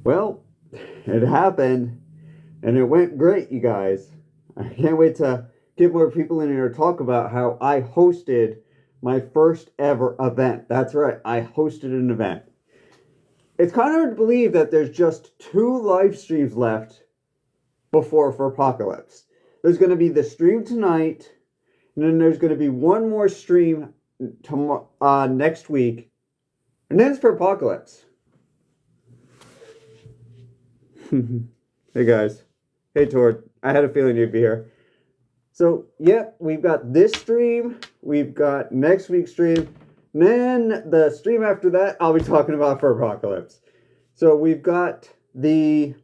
Well, it happened, and it went great, you guys. I can't wait to get more people in here to talk about how I hosted my first ever event. That's right, I hosted an event. It's kind of hard to believe that there's just 2 live streams left before for Apocalypse. There's going to be the stream tonight, and then there's going to be one more stream next week, and then it's for Apocalypse. Hey guys. Hey Tord. I had a feeling you'd be here. So, yep, we've got this stream, we've got next week's stream, and then the stream after that I'll be talking about for Apocalypse. So we've got I'm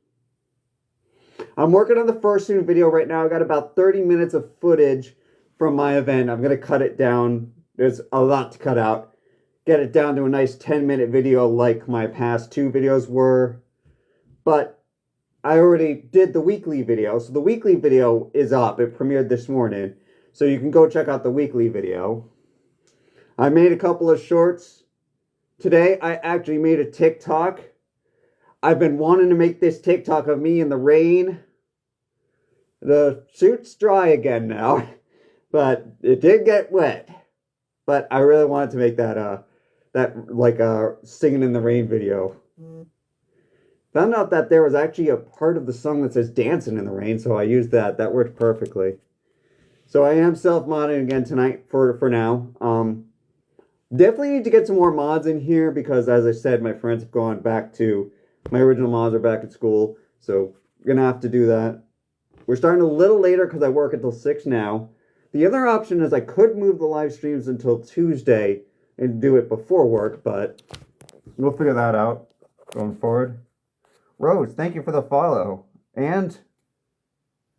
working on the first stream video right now. I got about 30 minutes of footage from my event. I'm going to cut it down. There's a lot to cut out. Get it down to a nice 10-minute video like my past 2 videos were. But I already did the weekly video. So the weekly video is up. It premiered this morning. So you can go check out the weekly video. I made a couple of shorts. Today I actually made a TikTok. I've been wanting to make this TikTok of me in the rain. The suit's dry again now. But it did get wet. But I really wanted to make that singing in the rain video. Found out that there was actually a part of the song that says dancing in the rain, so I used that. That worked perfectly. So I am self-modding again tonight for now. Definitely need to get some more mods in here because, as I said, my friends have gone back to, my original mods are back at school, so we're going to have to do that. We're starting a little later because I work until 6 now. The other option is I could move the live streams until Tuesday and do it before work, but we'll figure that out going forward. Rose, thank you for the follow. And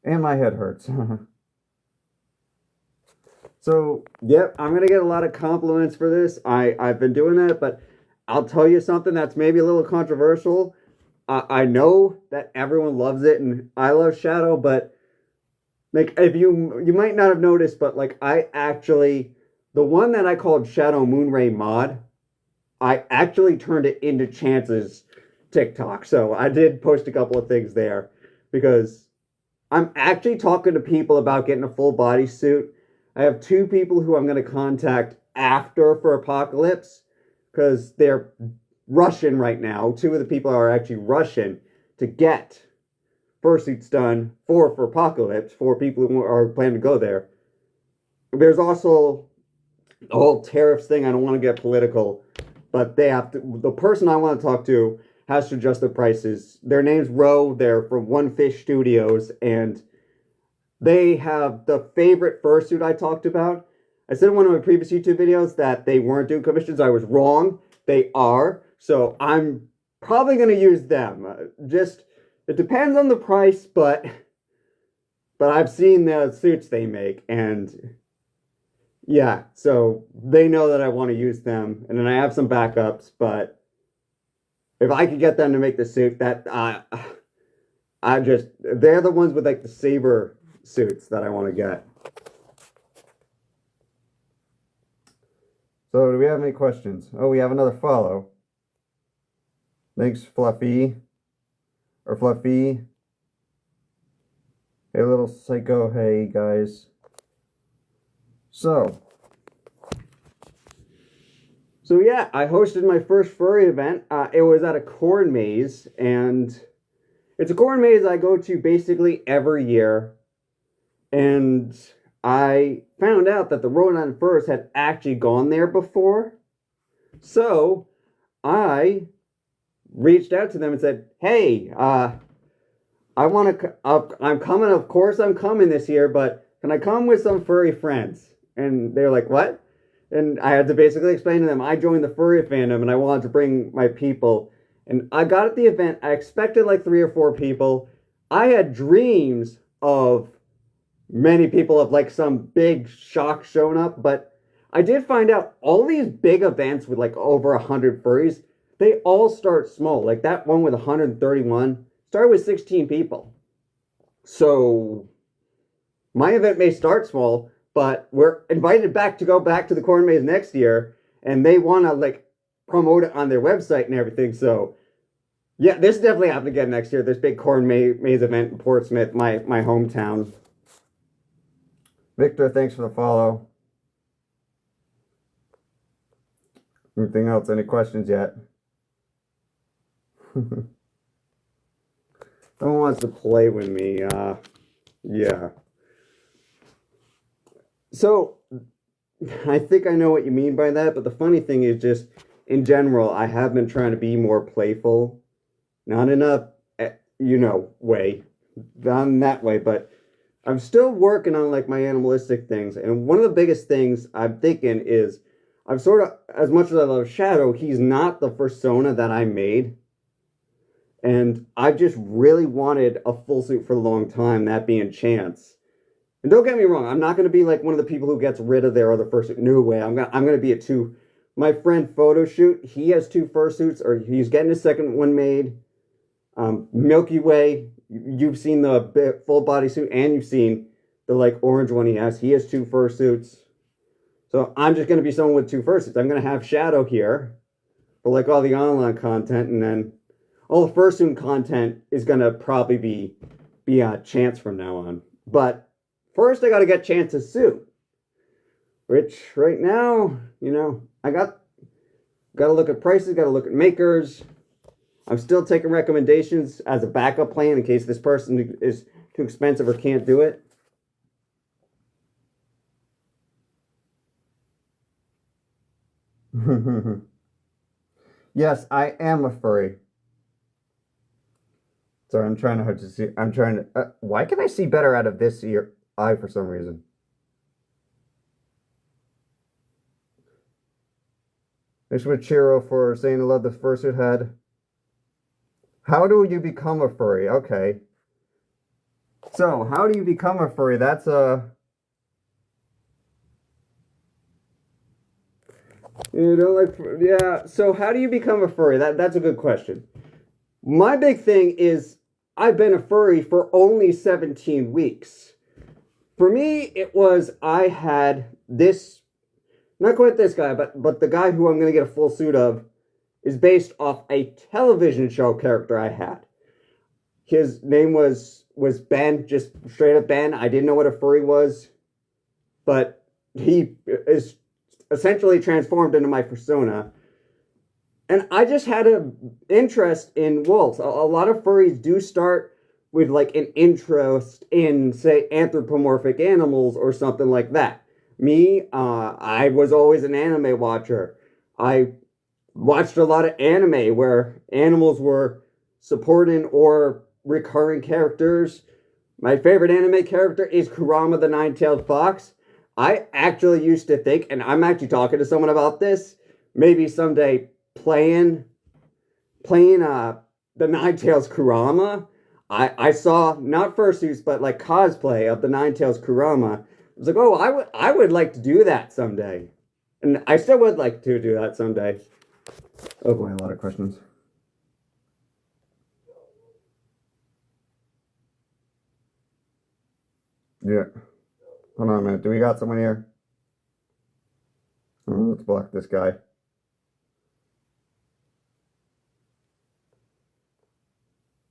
my head hurts. So, yep, I'm going to get a lot of compliments for this. I've been doing that, but I'll tell you something that's maybe a little controversial. I know that everyone loves it, and I love Shadow, but like, if you might not have noticed, but like, the one that I called Shadow Moonray Mod, I actually turned it into Chance's TikTok. So I did post a couple of things there because I'm actually talking to people about getting a full body suit. I have 2 people who I'm going to contact after for Apocalypse because they're rushing right now. 2 of the people are actually rushing to get fursuits done for Apocalypse, for people who are planning to go there. There's also the whole tariffs thing. I don't want to get political, but the person I want to talk to has to adjust their prices. Their name's Ro. They're from One Fish Studios, and they have the favorite fursuit I talked about. I said in one of my previous YouTube videos that they weren't doing commissions. I was wrong. They are. So I'm probably going to use them. It depends on the price, but I've seen the suits they make, and yeah, so they know that I want to use them, and then I have some backups, but if I could get them to make the suit, they're the ones with like the saber suits that I want to get. So, do we have any questions? Oh, we have another follow. Thanks, Fluffy. Or Fluffy. Hey, little psycho. Hey, guys. So yeah, I hosted my first furry event. It was at a corn maze, and it's a corn maze I go to basically every year. And I found out that the Ronan Furs had actually gone there before. So I reached out to them and said, hey, I'm coming, of course I'm coming this year, but can I come with some furry friends? And they were like, what? And I had to basically explain to them, I joined the furry fandom and I wanted to bring my people. And I got at the event, I expected like 3 or 4 people. I had dreams of many people, of like some big shock showing up, but I did find out all these big events with like over 100 furries, they all start small. Like that one with 131 started with 16 people. So my event may start small, but we're invited back to go back to the corn maze next year, and they want to like promote it on their website and everything. So Yeah, this is definitely happening again next year. This big corn maze event in Portsmouth, my hometown. Victor, thanks for the follow. Anything else? Any questions yet? Someone wants to play with me. Yeah. So, I think I know what you mean by that, but the funny thing is just, in general, I have been trying to be more playful. Not in a, way. Not in that way, but I'm still working on, like, my animalistic things. And one of the biggest things I'm thinking is, I'm sort of, as much as I love Shadow, he's not the persona that I made. And I've just really wanted a full suit for a long time, that being Chance. And don't get me wrong, I'm not going to be like one of the people who gets rid of their other fursuit. No way. I'm gonna be a two. My friend Photoshoot, he has two fursuits, or he's getting his second one made. Milky Way, you've seen the full body suit, and you've seen the like orange one he has. He has two fursuits. So I'm just going to be someone with two fursuits. I'm going to have Shadow here for like all the online content, and then all the fursuit content is going to probably be a Chance from now on. But first, I got to get Chance's suit, which right now, I got to look at prices, got to look at makers. I'm still taking recommendations as a backup plan in case this person is too expensive or can't do it. Yes, I am a furry. Sorry, I'm trying to see. I'm trying to. Why can I see better out of this eye for some reason? Thanks for Chiro for saying I love the fursuit head. How do you become a furry? Okay. So, how do you become a furry? That's a... Yeah, so how do you become a furry? That's a good question. My big thing is I've been a furry for only 17 weeks. For me, it was I had this, not quite this guy, but the guy who I'm going to get a full suit of is based off a television show character I had. His name was Ben, just straight up Ben. I didn't know what a furry was, but he is essentially transformed into my persona. And I just had an interest in wolves. A lot of furries do start with like an interest in, say, anthropomorphic animals or something like that. Me, I was always an anime watcher. I watched a lot of anime where animals were supporting or recurring characters. My favorite anime character is Kurama the Nine-Tailed Fox. I actually used to think, and I'm actually talking to someone about this, maybe someday playing the Nine-Tails Kurama. I saw not fursuits, but like cosplay of the Nine-Tails Kurama. I was like, oh, I would like to do that someday. And I still would like to do that someday. Oh boy, a lot of questions. Yeah. Hold on a minute. Do we got someone here? Oh, let's block this guy.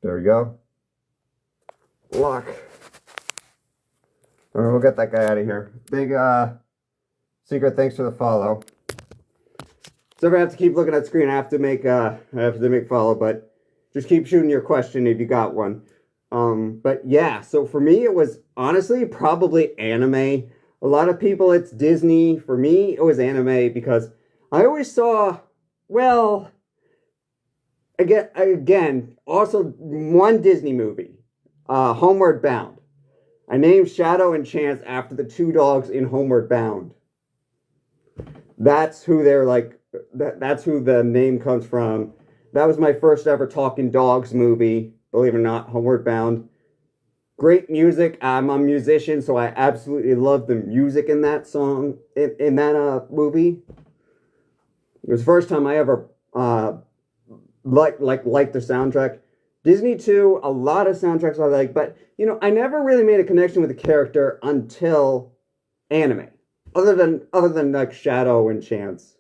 There we go. Block. All right, we'll get that guy out of here. Big Secret, thanks for the follow. So I have to keep looking at the screen. I have to make follow, but just keep shooting your question if you got one. But yeah, so for me it was honestly probably anime. A lot of people it's Disney. For me it was anime because I always saw, well, again, also one Disney movie, Homeward Bound. I named Shadow and Chance after the two dogs in Homeward Bound. That's who they're like. That's who the name comes from. That was my first ever talking dogs movie. Believe it or not, Homeward Bound. Great music. I'm a musician, so I absolutely love the music in that song, in that movie. It was the first time I ever liked the soundtrack. Disney too, a lot of soundtracks I like, but I never really made a connection with the character until anime. Other than like Shadow and Chance.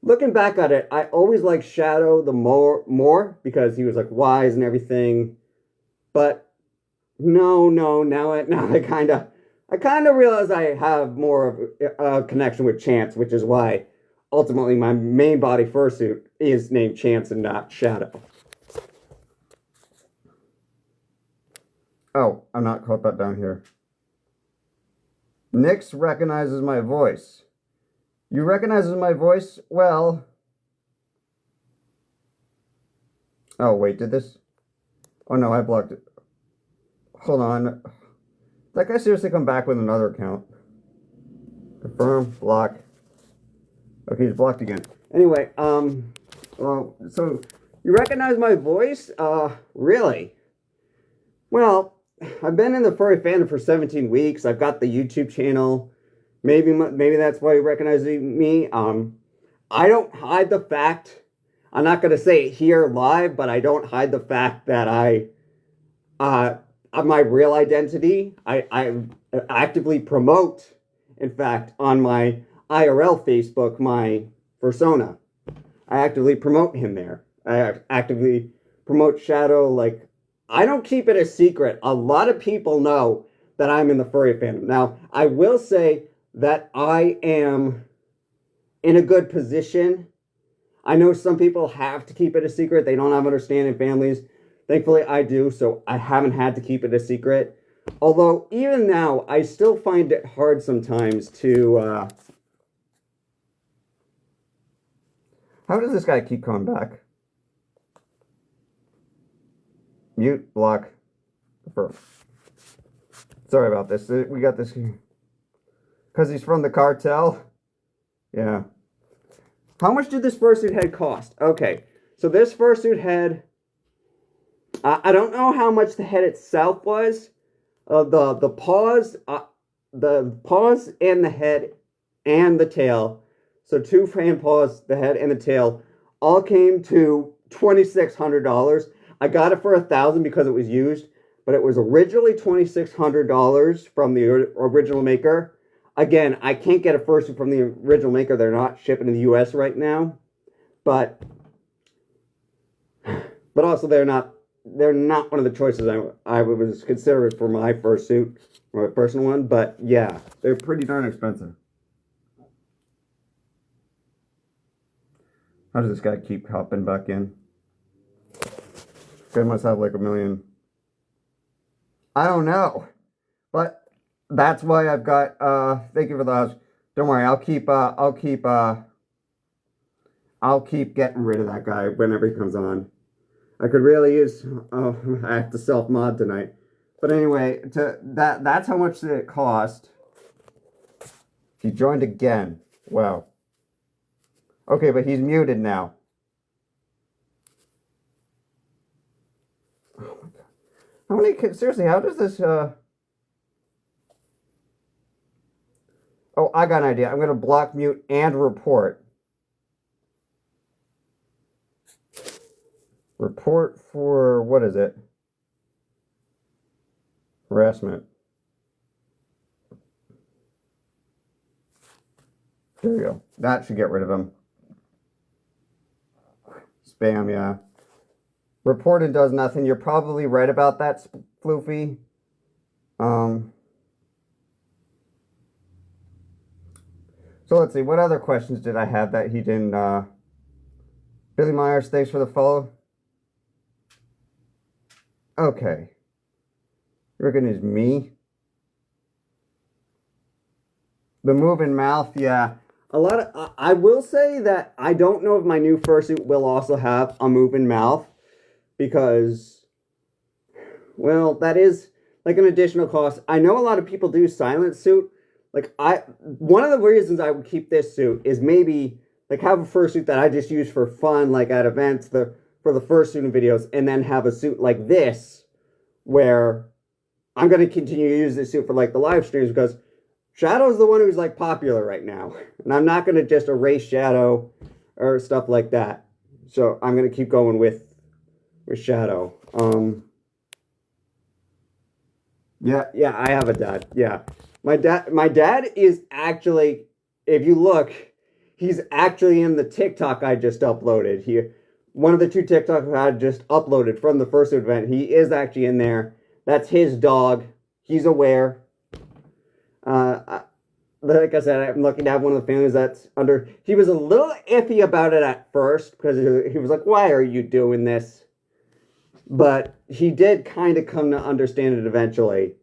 looking back at it, I always liked Shadow the more because he was like wise and everything. But no, now I kind of realize I have more of a connection with Chance, which is why ultimately my main body fursuit is named Chance and not Shadow. Oh, I'm not caught that down here. Nyx recognizes my voice. You recognizes my voice? Well... Oh, wait, did this... Oh, no, I blocked it. Hold on. That guy seriously come back with another account. Confirm, block. Okay, he's blocked again. Anyway, well, so you recognize my voice? Really? Well, I've been in the furry fandom for 17 weeks. I've got the YouTube channel. Maybe that's why you recognize me. I don't hide the fact. I'm not going to say it here live, but I don't hide the fact that my real identity, I actively promote, in fact, on my IRL Facebook, my persona. I actively promote him there. I actively promote Shadow. Like, I don't keep it a secret. A lot of people know that I'm in the furry fandom. Now, I will say that I am in a good position. I know some people have to keep it a secret. They don't have understanding families. Thankfully, I do, so I haven't had to keep it a secret. Although, even now, I still find it hard sometimes to... How does this guy keep coming back? Mute, block, confirm. Sorry about this. We got this... Because he's from the cartel? Yeah. How much did this fursuit head cost? Okay, so this fursuit head... I don't know how much the head itself was. The paws and the head and the tail. So 2 hand paws, the head and the tail, all came to $2,600. I got it for $1,000 because it was used, but it was originally $2,600 from the original maker. Again, I can't get a fursuit from the original maker. They're not shipping to the U.S. right now, but also they're not one of the choices I was considered for my fursuit, my personal one. But yeah, they're pretty darn expensive. How does this guy keep hopping back in? This guy must have like 1 million. I don't know. But that's why I've got, thank you for the house. Don't worry, I'll keep getting rid of that guy whenever he comes on. I could really use, I have to self-mod tonight. But anyway, that's how much it cost. He joined again. Wow. Okay, but he's muted now. Oh my god. How many, seriously, how does this, Oh, I got an idea. I'm going to block, mute, and report. Report for, what is it? Harassment. There you go. That should get rid of him. Spam, yeah. Reported does nothing. You're probably right about that, Floofy. So let's see. What other questions did I have that he didn't... Billy Myers, thanks for the follow. Okay. You reckon it's me? The moving mouth, yeah. A lot of... I will say that I don't know if my new fursuit will also have a moving mouth. Because... Well, that is like an additional cost. I know a lot of people do silent suit. Like, one of the reasons I would keep this suit is maybe... Like, have a fursuit that I just use for fun, like at events, for the fursuit videos, and then have a suit like this, where I'm going to continue to use this suit for, like, the live streams, because Shadow's the one who's, like, popular right now. And I'm not going to just erase Shadow or stuff like that. So I'm going to keep going with Shadow. Yeah, I have a dad. Yeah. My dad is actually, if you look... he's actually in the TikTok I just uploaded. One of the 2 TikToks I just uploaded from the first event, he is actually in there. That's his dog. He's aware. Like I said, I'm lucky to have one of the families that's under. He was a little iffy about it at first because he was like, "Why are you doing this?" But he did kind of come to understand it eventually.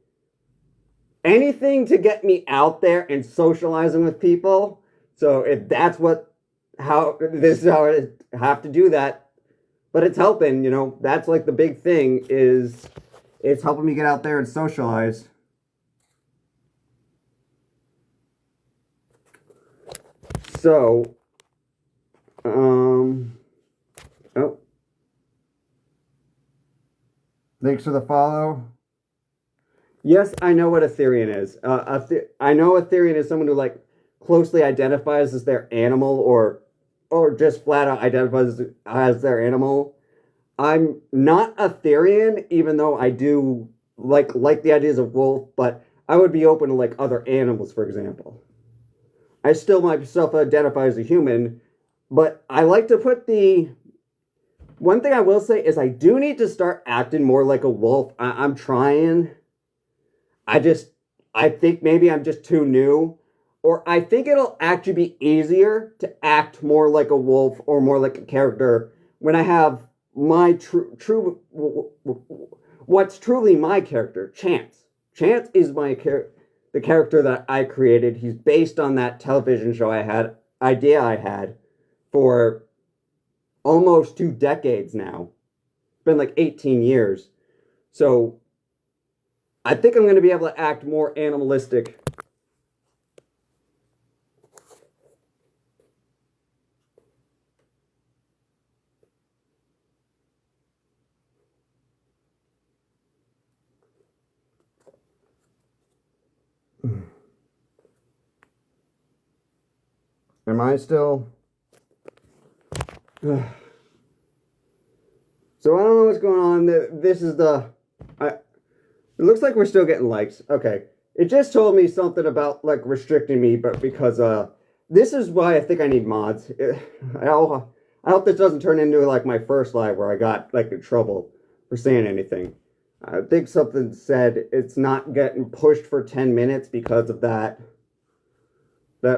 Anything to get me out there and socializing with people. So if that's this is how I have to do that. But it's helping, that's like the big thing is it's helping me get out there and socialize. So, oh. Thanks for the follow. Yes, I know what a Therian is. I know a Therian is someone who closely identifies as their animal or just flat out identifies as their animal. I'm not a Therian, even though I do like the ideas of wolf, but I would be open to other animals, for example. I still myself identify as a human, but I like to put one thing I will say is I do need to start acting more like a wolf. I'm trying. I think maybe I'm just too new. Or I think it'll actually be easier to act more like a wolf or more like a character when I have my what's truly my character, Chance. Chance is the character that I created. He's based on that television show I had for almost 2 decades now. It's been 18 years. So I think I'm going to be able to act more animalistic. Am I still? So I don't know what's going on. This is it looks like we're still getting likes. Okay. It just told me something about restricting me, but because this is why I think I need mods. I hope this doesn't turn into my first live where I got in trouble for saying anything. I think something said it's not getting pushed for 10 minutes because of that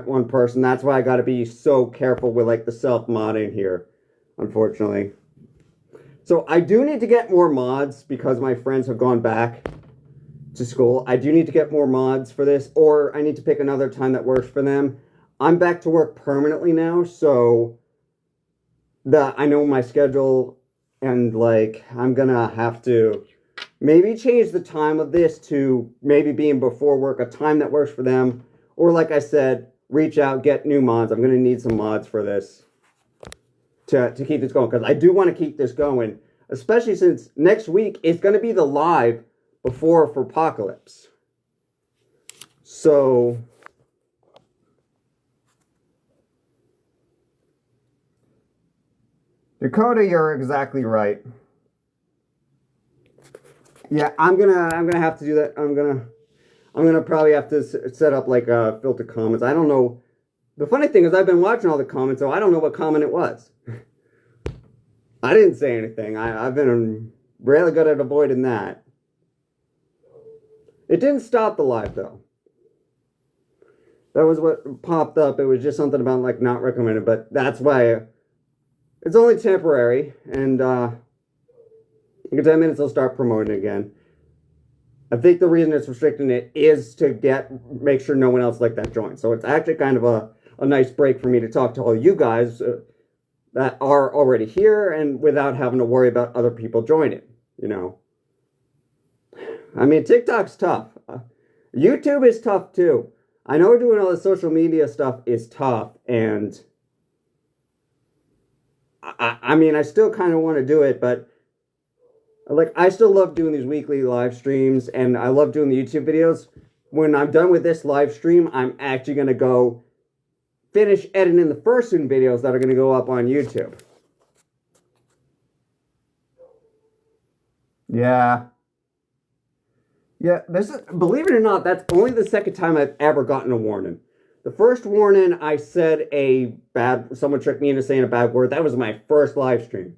one person. That's why I got to be so careful with the self-modding here, unfortunately. So I do need to get more mods because my friends have gone back to school. I do need to get more mods for this, or I need to pick another time that works for them. I'm back to work permanently now, so I know my schedule, and I'm gonna have to maybe change the time of this to maybe being before work, a time that works for them, or like I said, reach out, get new mods. I'm gonna need some mods for this to keep this going, because I do want to keep this going, especially since next week is going to be the live for Apocalypse. So Dakota, you're exactly right. Yeah, I'm gonna have to do that. I'm gonna probably have to set up filter comments. I don't know. The funny thing is I've been watching all the comments, so I don't know what comment it was. I didn't say anything. I've been really good at avoiding that. It didn't stop the live, though. That was what popped up. It was just something about, not recommended. But that's why it's only temporary. And in 10 minutes, I'll start promoting it again. I think the reason it's restricting it is to make sure no one else like that joins. So it's actually kind of a nice break for me to talk to all you guys that are already here and without having to worry about other people joining, I mean, TikTok's tough. YouTube is tough, too. I know doing all the social media stuff is tough, and I mean, I still kind of want to do it, but I still love doing these weekly live streams, and I love doing the YouTube videos. When I'm done with this live stream, I'm actually going to go finish editing the first videos that are going to go up on YouTube. Yeah. Yeah, believe it or not, that's only the second time I've ever gotten a warning. The first warning, I said someone tricked me into saying a bad word. That was my first live stream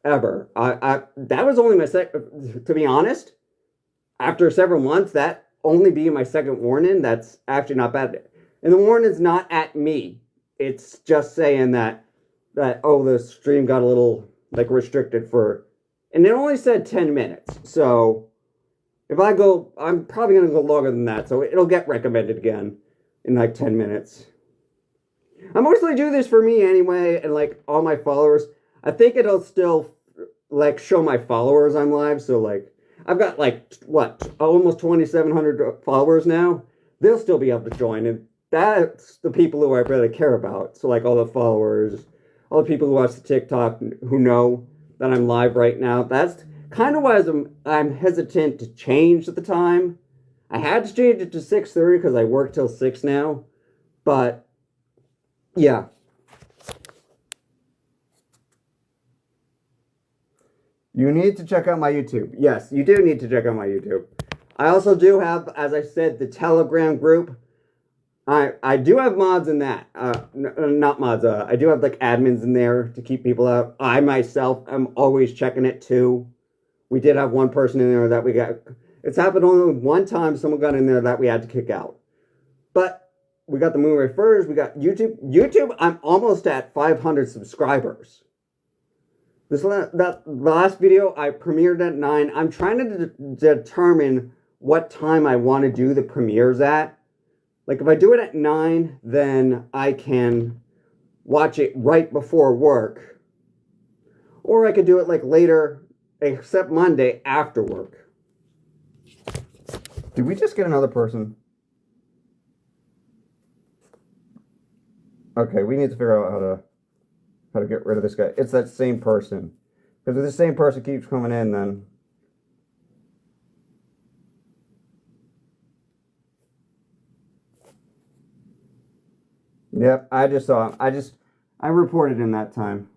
ever. That was only my second, to be honest, after several months, that only being my second warning, that's actually not bad. And the warning's not at me. It's just saying that, oh, the stream got a little, like, restricted for, and it only said 10 minutes. So, if I go, I'm probably going to go longer than that. So, it'll get recommended again in like 10 minutes. I mostly do this for me anyway, and like all my followers. I think it'll still like show my followers I'm live. So like I've got like what, almost 2,700 followers now. They'll still be able to join, and that's the people who I really care about. So like all the followers, all the people who watch the TikTok who know that I'm live right now. That's kind of why I'm hesitant to change at the time. I had to change it to 6:30 because I work till 6 now. But, yeah. You need to check out my YouTube. Yes, you do need to check out my YouTube. I also do have, as I said, the Telegram group. I do have mods in that. Not mods. I do have, like, admins in there to keep people out. I, myself, am always checking it, too. We did have one person in there that we got... It's happened only one time someone got in there that we had to kick out. But we got the Moon Refers, we got YouTube. YouTube, I'm almost at 500 subscribers. The last video, I premiered at 9. I'm trying to determine what time I want to do the premieres at. Like, if I do it at 9, then I can watch it right before work. Or I could do it, like, later, except Monday, after work. Did we just get another person? Okay, we need to figure out how to get rid of this guy. It's that same person. Because if the same person keeps coming in, then... Yep, I just saw him. I reported him that time.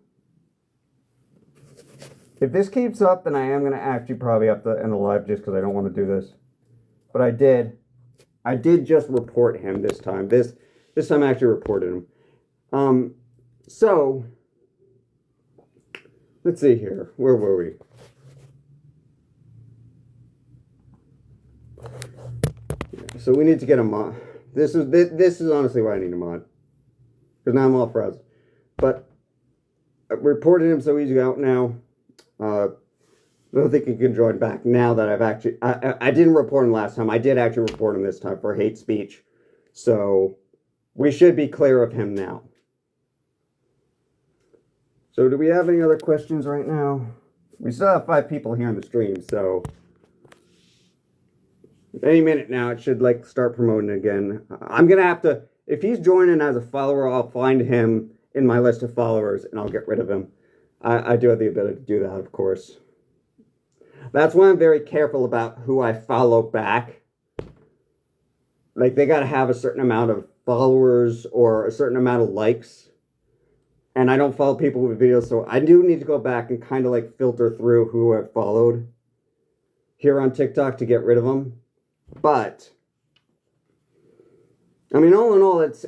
If this keeps up, then I am going to actually probably have to end the live just because I don't want to do this. But I did just report him this time. This time I actually reported him. So, let's see here. Where were we? So we need to get a mod. This is honestly why I need a mod. Because now I'm all frozen. But I reported him so he's out now. I don't think he can join back now that I've actually... I didn't report him last time. I did actually report him this time for hate speech. So, we should be clear of him now. So, do we have any other questions right now? We still have 5 people here on the stream, so... Any minute now, it should, like, start promoting again. I'm gonna have to... If he's joining as a follower, I'll find him in my list of followers, and I'll get rid of him. I do have the ability to do that, of course. That's why I'm very careful about who I follow back. Like, they gotta have a certain amount of followers or a certain amount of likes. And I don't follow people with videos, so I do need to go back and kind of, like, filter through who I've followed here on TikTok to get rid of them. But, I mean, all in all, it's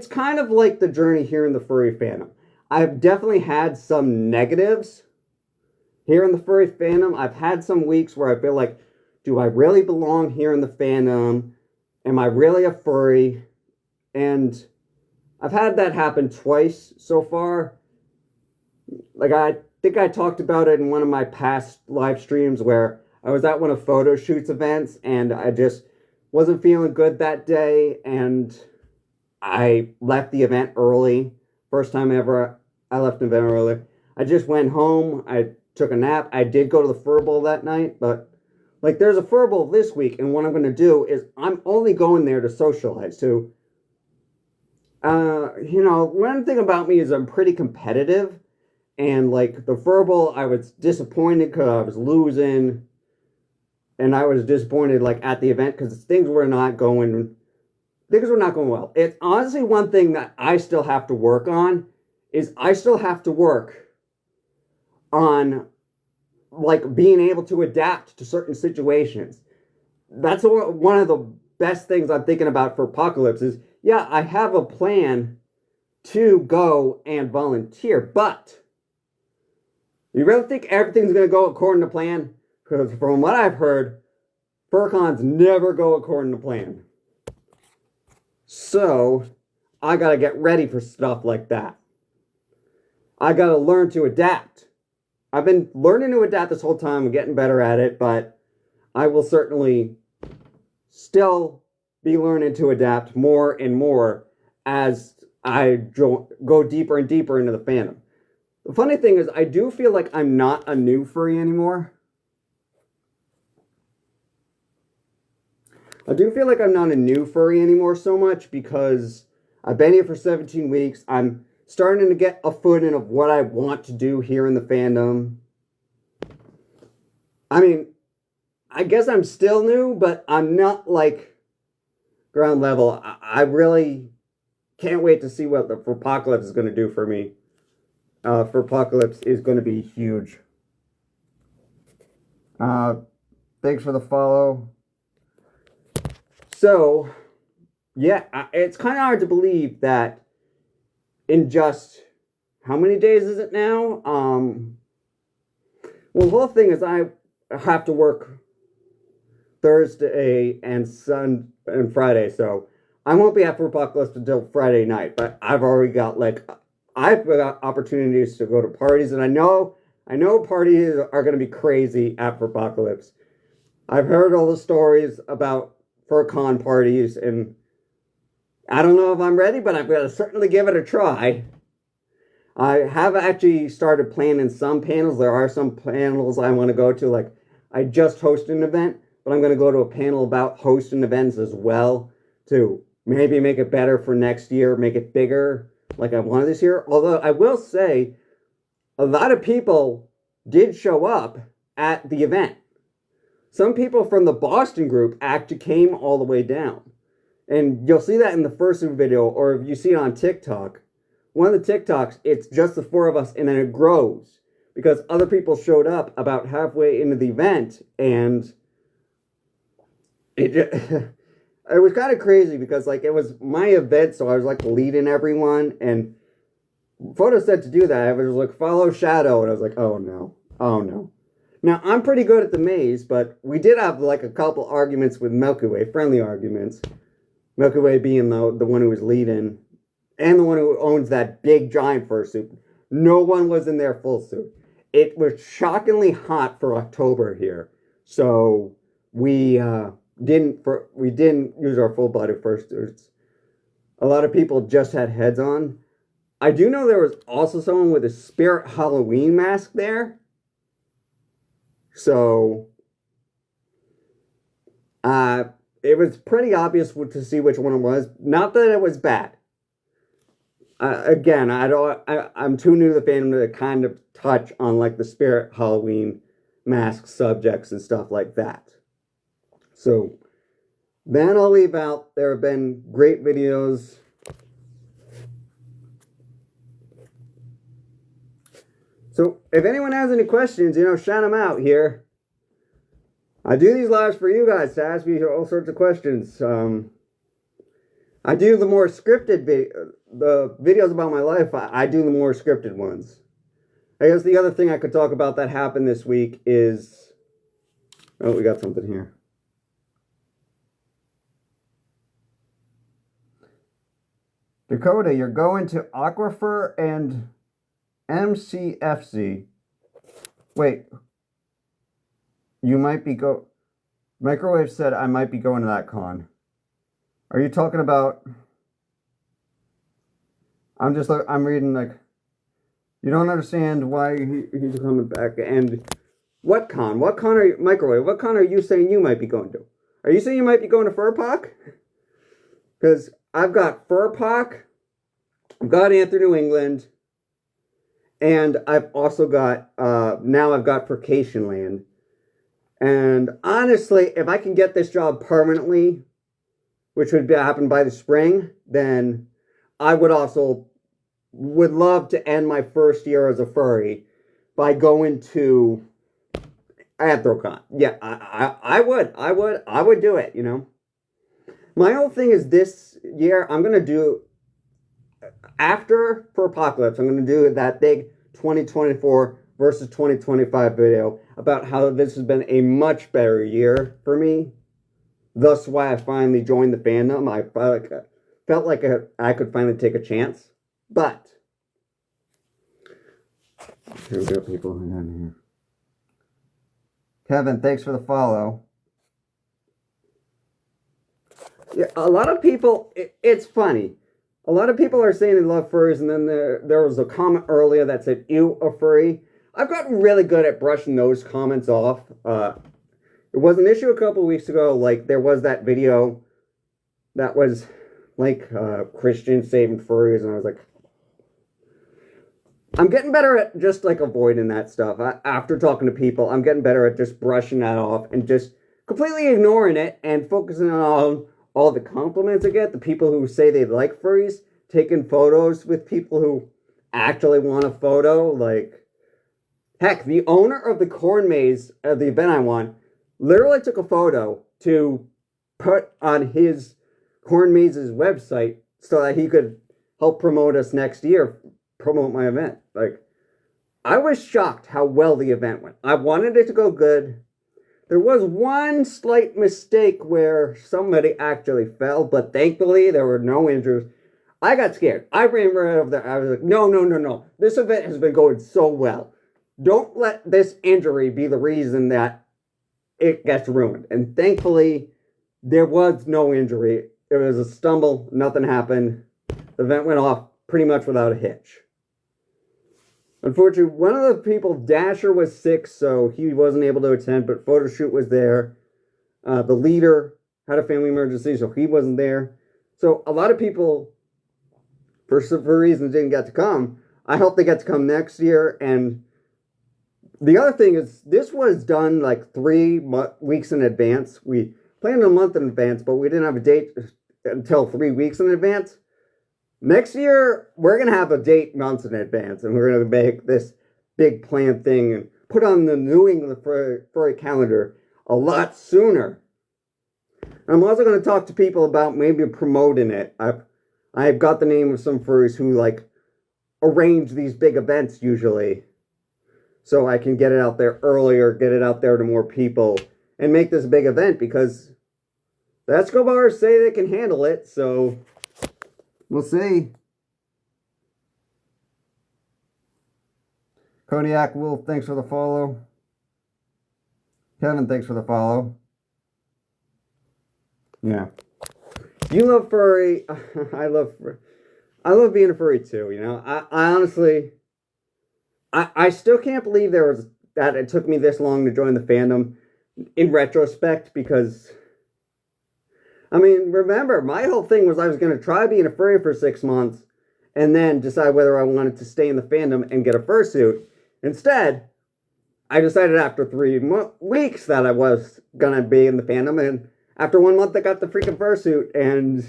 kind of like the journey here in the furry fandom. I've definitely had some negatives here in the furry fandom. I've had some weeks where I feel like, do I really belong here in the fandom? Am I really a furry? And I've had that happen twice so far. Like, I think I talked about it in one of my past live streams where I was at one of photo shoots events and I just wasn't feeling good that day and I left the event early. First time ever I left the event early. I just went home. I took a nap. I did go to the Fur Bowl that night, but like there's a Fur Bowl this week, and what I'm going to do is I'm only going there to socialize. To, you know, one thing about me is I'm pretty competitive, and like the Fur Bowl, I was disappointed because I was losing, and I was disappointed like at the event because things were not going well. It's honestly one thing that I still have to work on. Is I still have to work on, like, being able to adapt to certain situations. That's one of the best things I'm thinking about for Apocalypse is, yeah, I have a plan to go and volunteer, but you really think everything's going to go according to plan? Because from what I've heard, FurCons never go according to plan. So, I got to get ready for stuff like that. I got to learn to adapt. I've been learning to adapt this whole time and getting better at it, but I will certainly still be learning to adapt more and more as I go deeper and deeper into the fandom. The funny thing is, I do feel like I'm not a new furry anymore. I do feel like I'm not a new furry anymore so much because I've been here for 17 weeks. I'm starting to get a footing of what I want to do here in the fandom. I mean, I guess I'm still new, but I'm not like ground level. I really can't wait to see what the Apocalypse is going to do for me. For Apocalypse is going to be huge. Thanks for the follow. So, yeah, it's kind of hard to believe that in just, how many days is it now? Well, the whole thing is I have to work Thursday and Friday, so I won't be at Apocalypse until Friday night, but I've already got, I've got opportunities to go to parties, and I know parties are going to be crazy at Apocalypse. I've heard all the stories about FurCon parties, and I don't know if I'm ready, but I'm going to certainly give it a try. I have actually started planning some panels. There are some panels I want to go to, like I just hosted an event, but I'm going to go to a panel about hosting events as well to maybe make it better for next year, make it bigger like I wanted this year. Although I will say, a lot of people did show up at the event. Some people from the Boston group actually came all the way down. And you'll see that in the first video, or if you see it on TikTok. One of the TikToks, it's just the four of us, and then it grows. Because other people showed up about halfway into the event, and it was kind of crazy because, it was my event, so I was, leading everyone, and Photo said to do that. I was like, follow Shadow, and I was like, oh no, oh no. Now, I'm pretty good at the maze, but we did have, a couple arguments with Milky Way, friendly arguments. Milky Way being the one who was leading, and the one who owns that big giant fursuit. No one was in their full suit. It was shockingly hot for October here, so we didn't use our full body fursuits. A lot of people just had heads on. I do know there was also someone with a Spirit Halloween mask there. So, it was pretty obvious to see which one it was. Not that it was bad. Again, I'm too new to the fandom to kind of touch on the Spirit Halloween mask subjects and stuff like that. So, then I'll leave out. There have been great videos. So, if anyone has any questions, shout them out here. I do these lives for you guys to ask me all sorts of questions. I do the more scripted the videos about my life. I do the more scripted ones. I guess the other thing I could talk about that happened this week is... Oh, we got something here. Dakota, you're going to Aquifer and MCFC. Wait. You might be Microwave said I might be going to that con. Are you talking about... I'm reading you don't understand why he's coming back. And what con? What con are you... Microwave, what con are you saying you might be going to? Are you saying you might be going to FurPoc? Because I've got FurPoc, I've got Anthony New England, and I've also got, now I've got Vacation Land. And honestly, if I can get this job permanently, which would happen by the spring, then I would love to end my first year as a furry by going to Anthrocon. Yeah, I would do it, My whole thing is this year, I'm going to do, after for Apocalypse, I'm going to do that big 2024 versus 2025 video about how this has been a much better year for me. Thus why I finally joined the fandom. I felt like I could finally take a chance. But, here we go, people. Hang on here. Kevin, thanks for the follow. Yeah, a lot of people, it's funny. A lot of people are saying they love furries, and then there was a comment earlier that said, ew, a furry. I've gotten really good at brushing those comments off. It was an issue a couple weeks ago, like, there was that video that was, like, Christians saving furries, and I was like, I'm getting better at just, like, avoiding that stuff. After talking to people, I'm getting better at just brushing that off and just completely ignoring it and focusing on all the compliments I get, the people who say they like furries, taking photos with people who actually want a photo. Like, heck, the owner of the corn maze of the event I won literally took a photo to put on his corn maze's website so that he could help promote us next year, promote my event. Like, I was shocked how well the event went. I wanted it to go good. There was one slight mistake where somebody actually fell, but thankfully there were no injuries. I got scared. I ran right over there. I was like, no. This event has been going so well. Don't let this injury be the reason that it gets ruined. And thankfully, there was no injury. It was a stumble. Nothing happened. The event went off pretty much without a hitch. Unfortunately, one of the people, Dasher, was sick, so he wasn't able to attend, but Photoshoot was there. The leader had a family emergency, so he wasn't there. So a lot of people, for reasons, didn't get to come. I hope they get to come next year. And the other thing is, this was done like 3 weeks in advance. We planned a month in advance, but we didn't have a date until 3 weeks in advance. Next year, we're going to have a date months in advance, and we're going to make this big planned thing and put on the New England furry calendar a lot sooner. I'm also going to talk to people about maybe promoting it. I've got the name of some furries who, like, arrange these big events usually, so I can get it out there earlier, get it out there to more people, and make this a big event, because the Escobars say they can handle it, so we'll see. Kodiak Wolf, thanks for the follow. Kevin, thanks for the follow. Yeah. You love furry. I love being a furry too, you know. I honestly, I still can't believe that it took me this long to join the fandom in retrospect, because I mean, remember, my whole thing was I was going to try being a furry for 6 months and then decide whether I wanted to stay in the fandom and get a fursuit. Instead, I decided after 3 weeks that I was going to be in the fandom, and after 1 month I got the freaking fursuit, and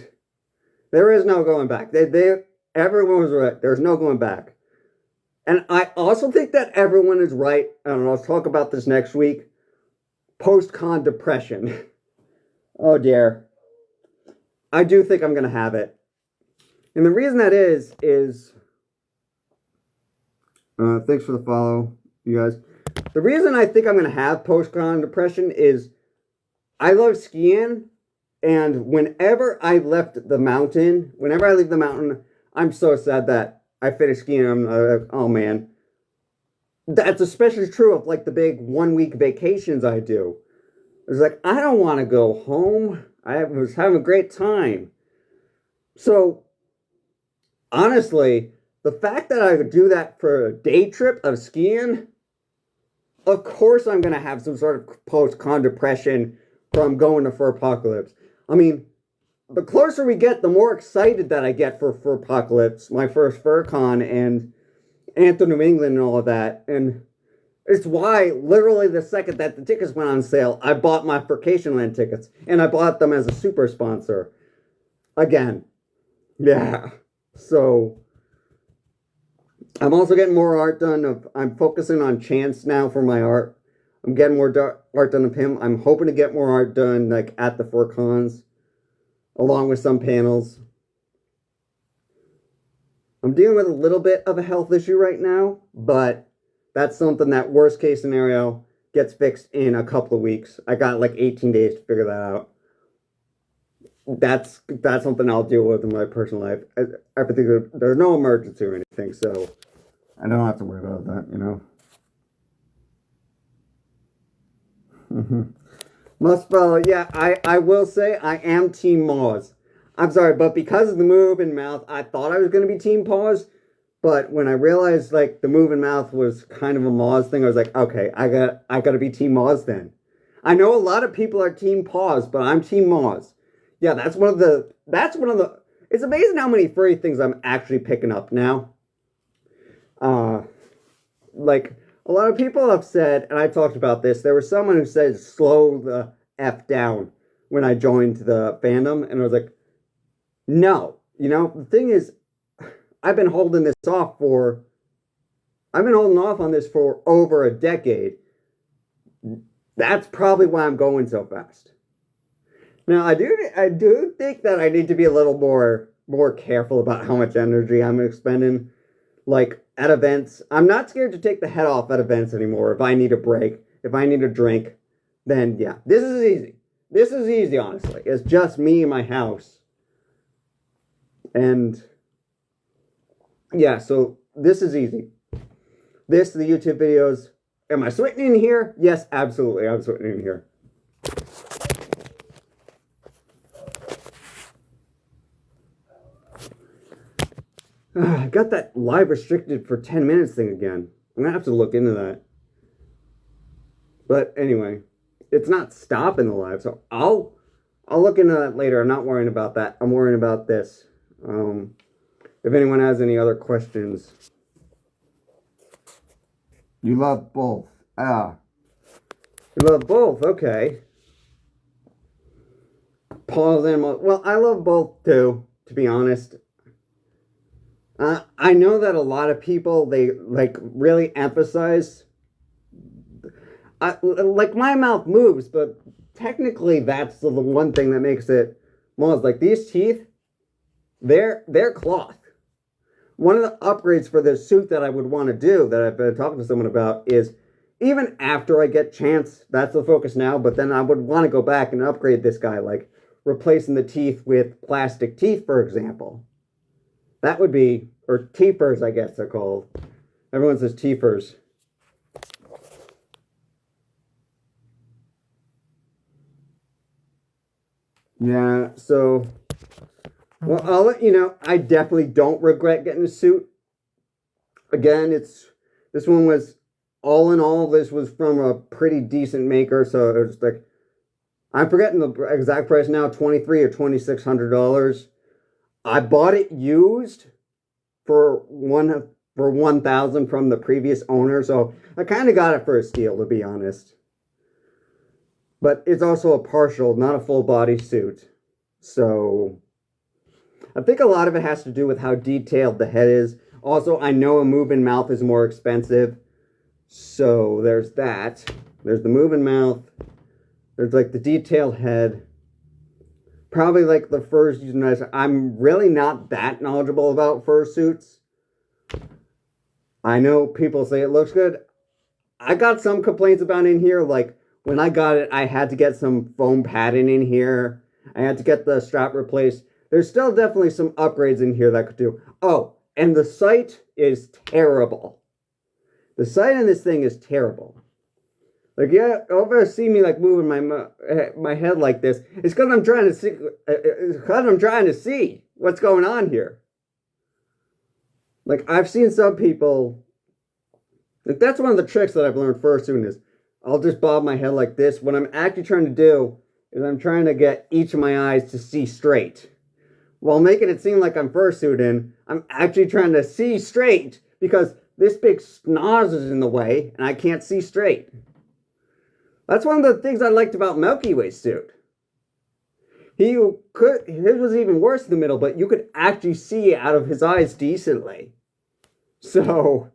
there is no going back. Everyone was right. There's no going back. And I also think that everyone is right, and I'll talk about this next week, post-con depression. Oh dear. I do think I'm going to have it. And the reason that is thanks for the follow, you guys. The reason I think I'm going to have post-con depression is I love skiing, and whenever I leave the mountain, I'm so sad that I finished skiing. I'm like, oh man. That's especially true of like the big 1 week vacations I do. It's like, I don't want to go home. I was having a great time. So, honestly, the fact that I could do that for a day trip of skiing, of course I'm going to have some sort of post-con depression from going to Furpocalypse. I mean, the closer we get, the more excited that I get for Furpocalypse, my first FurCon, and Anthem New England and all of that. And it's why, literally the second that the tickets went on sale, I bought my Furcation Land tickets. And I bought them as a super sponsor. Again. Yeah. So, I'm also getting more art done. I'm focusing on Chance now for my art. I'm getting more art done of him. I'm hoping to get more art done, like, at the FurCons. along with some panels. I'm dealing with a little bit of a health issue right now, but that's something that worst case scenario gets fixed in a couple of weeks. I got like 18 days to figure that out. That's something I'll deal with in my personal life. Everything, there's no emergency or anything, so I don't have to worry about that, you know. Must follow. Yeah, I will say I am Team Moz. I'm sorry, but because of the move in mouth, I thought I was going to be Team Paws. But when I realized like the move in mouth was kind of a Moz thing, I was like, okay, I got to be Team Moz then. I know a lot of people are Team Paws, but I'm Team Moz. Yeah, that's one of the. It's amazing how many furry things I'm actually picking up now. Like a lot of people have said, and I talked about this. There was someone who said slow the F down when I joined the fandom, and I was like, no. You know, the thing is, I've been holding off on this for over a decade. That's probably why I'm going so fast. Now, I do think that I need to be a little more careful about how much energy I'm expending. Like, at events, I'm not scared to take the head off at events anymore. If I need a break, if I need a drink, then yeah, this is easy. This is easy, honestly. It's just me in my house. And yeah, so this is easy. The YouTube videos. Am I sweating in here? Yes, absolutely. I'm sweating in here. I got that live restricted for 10 minutes thing again. I'm going to have to look into that. But anyway, it's not stopping the live, so I'll look into that later. I'm not worrying about that. I'm worrying about this. If anyone has any other questions. You love both. You love both. Okay. Paws and Moz. Well, I love both too, to be honest. I know that a lot of people, they like really emphasize like my mouth moves, but technically that's the one thing that makes it Moz. Like these teeth, they're cloth. One of the upgrades for this suit that I would want to do, that I've been talking to someone about, is even after I get chance, that's the focus now, but then I would want to go back and upgrade this guy, like replacing the teeth with plastic teeth, for example. That would be, or teepers, I guess they're called. Everyone says teepers. Yeah, so, well, I'll let you know, I definitely don't regret getting a suit. Again, this one was, all in all, this was from a pretty decent maker, so it was like, I'm forgetting the exact price now, $2,300 or $2,600. I bought it used for $1,000 from the previous owner, so I kind of got it for a steal, to be honest. But it's also a partial, not a full body suit. So I think a lot of it has to do with how detailed the head is. Also, I know a move in mouth is more expensive. So there's that. There's the move in mouth. There's like the detailed head. Probably like the furs. I'm really not that knowledgeable about fursuits. I know people say it looks good. I got some complaints about in here. Like when I got it, I had to get some foam padding in here. I had to get the strap replaced. There's still definitely some upgrades in here that could do. Oh, and the sight is terrible. The sight in this thing is terrible. Like, yeah, ever see me like moving my head like this? It's because I'm trying to see. It's because I'm trying to see what's going on here. Like I've seen some people. Like that's one of the tricks that I've learned fursuiting is I'll just bob my head like this. What I'm actually trying to do is I'm trying to get each of my eyes to see straight. While making it seem like I'm fursuiting, I'm actually trying to see straight because this big schnoz is in the way and I can't see straight. That's one of the things I liked about Milky Way's suit. His was even worse in the middle, but you could actually see out of his eyes decently. So,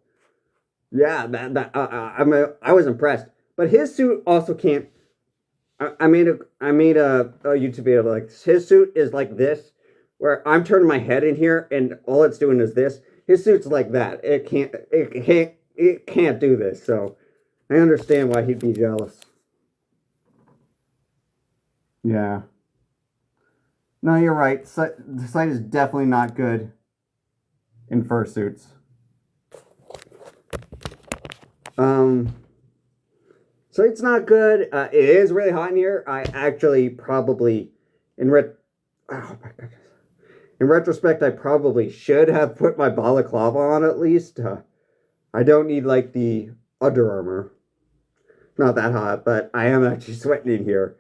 yeah, I was impressed. But his suit also can't. I made a YouTube video like this. His suit is like this, where I'm turning my head in here, and all it's doing is this. His suit's like that. It can't do this. So I understand why he'd be jealous. Yeah. No, you're right. The site is definitely not good in fursuits. So it's not good. It is really hot in here. I actually probably, oh my God. In retrospect, I probably should have put my balaclava on at least. I don't need like the Under Armour. Not that hot, but I am actually sweating in here.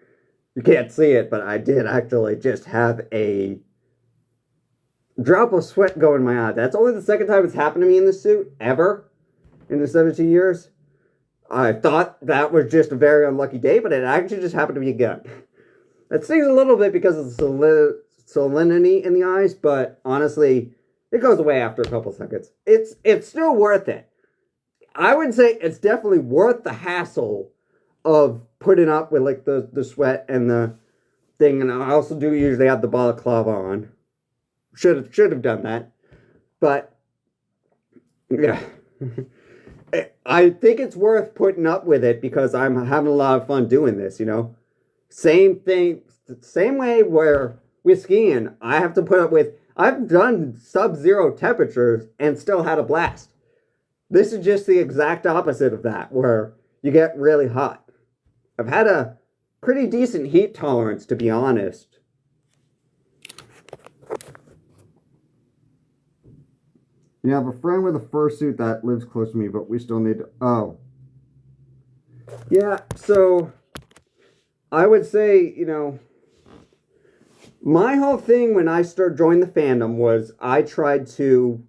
You can't see it, but I did actually just have a drop of sweat go in my eye. That's only the second time it's happened to me in this suit, ever, in the 17 years. I thought that was just a very unlucky day, but it actually just happened to me again. It stings a little bit because of the salinity in the eyes, but honestly, it goes away after a couple seconds. It's still worth it. I would say it's definitely worth the hassle of putting up with like the sweat and the thing, and I also do usually have the balaclava on. Should have done that, but yeah. I think it's worth putting up with it because I'm having a lot of fun doing this, you know? Same thing, same way where with skiing, I have to put up with, I've done sub-zero temperatures and still had a blast. This is just the exact opposite of that, where you get really hot. I've had a pretty decent heat tolerance, to be honest. You have a friend with a fursuit that lives close to me, but we still need to... Oh. Yeah, so... I would say, you know... My whole thing when I started joining the fandom was I tried to...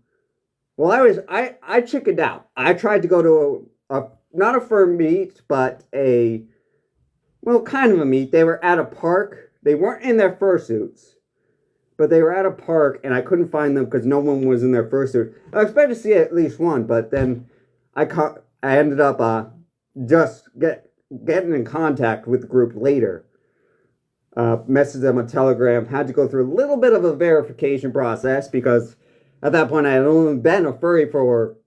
Well, I chickened out. I tried to go to not a fur meet, but a... Well, kind of a meet. They were at a park. They weren't in their fursuits. But they were at a park, and I couldn't find them because no one was in their fursuit. I expected to see at least one, but then I ended up just getting in contact with the group later. Messaged them on Telegram. Had to go through a little bit of a verification process because at that point I had only been a furry for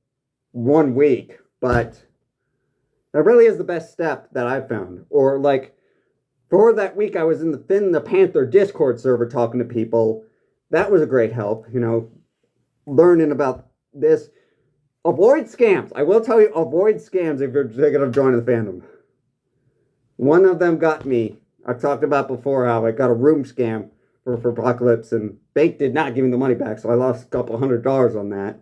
1 week. But that really is the best step that I've found. Or like... For that week, I was in the Finn the Panther Discord server talking to people. That was a great help, you know, learning about this. Avoid scams. I will tell you, avoid scams if you're thinking of joining the fandom. One of them got me. I've talked about before how I got a room scam for Apocalypse, and Bank did not give me the money back, so I lost a couple $100 on that.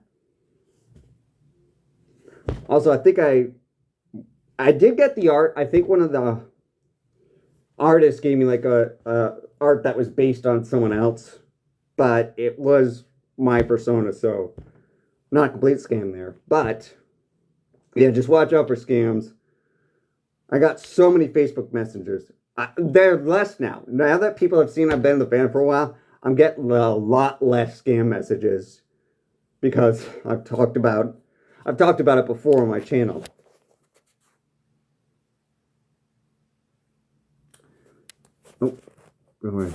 Also, I think I did get the art. I think one of the... artist gave me like a art that was based on someone else, but it was my persona, so not a complete scam there. But yeah, just watch out for scams. I got so many Facebook messengers. They're less now. Now that people have seen I've been in the band for a while, I'm getting a lot less scam messages because I've talked about it before on my channel. Oh, go away.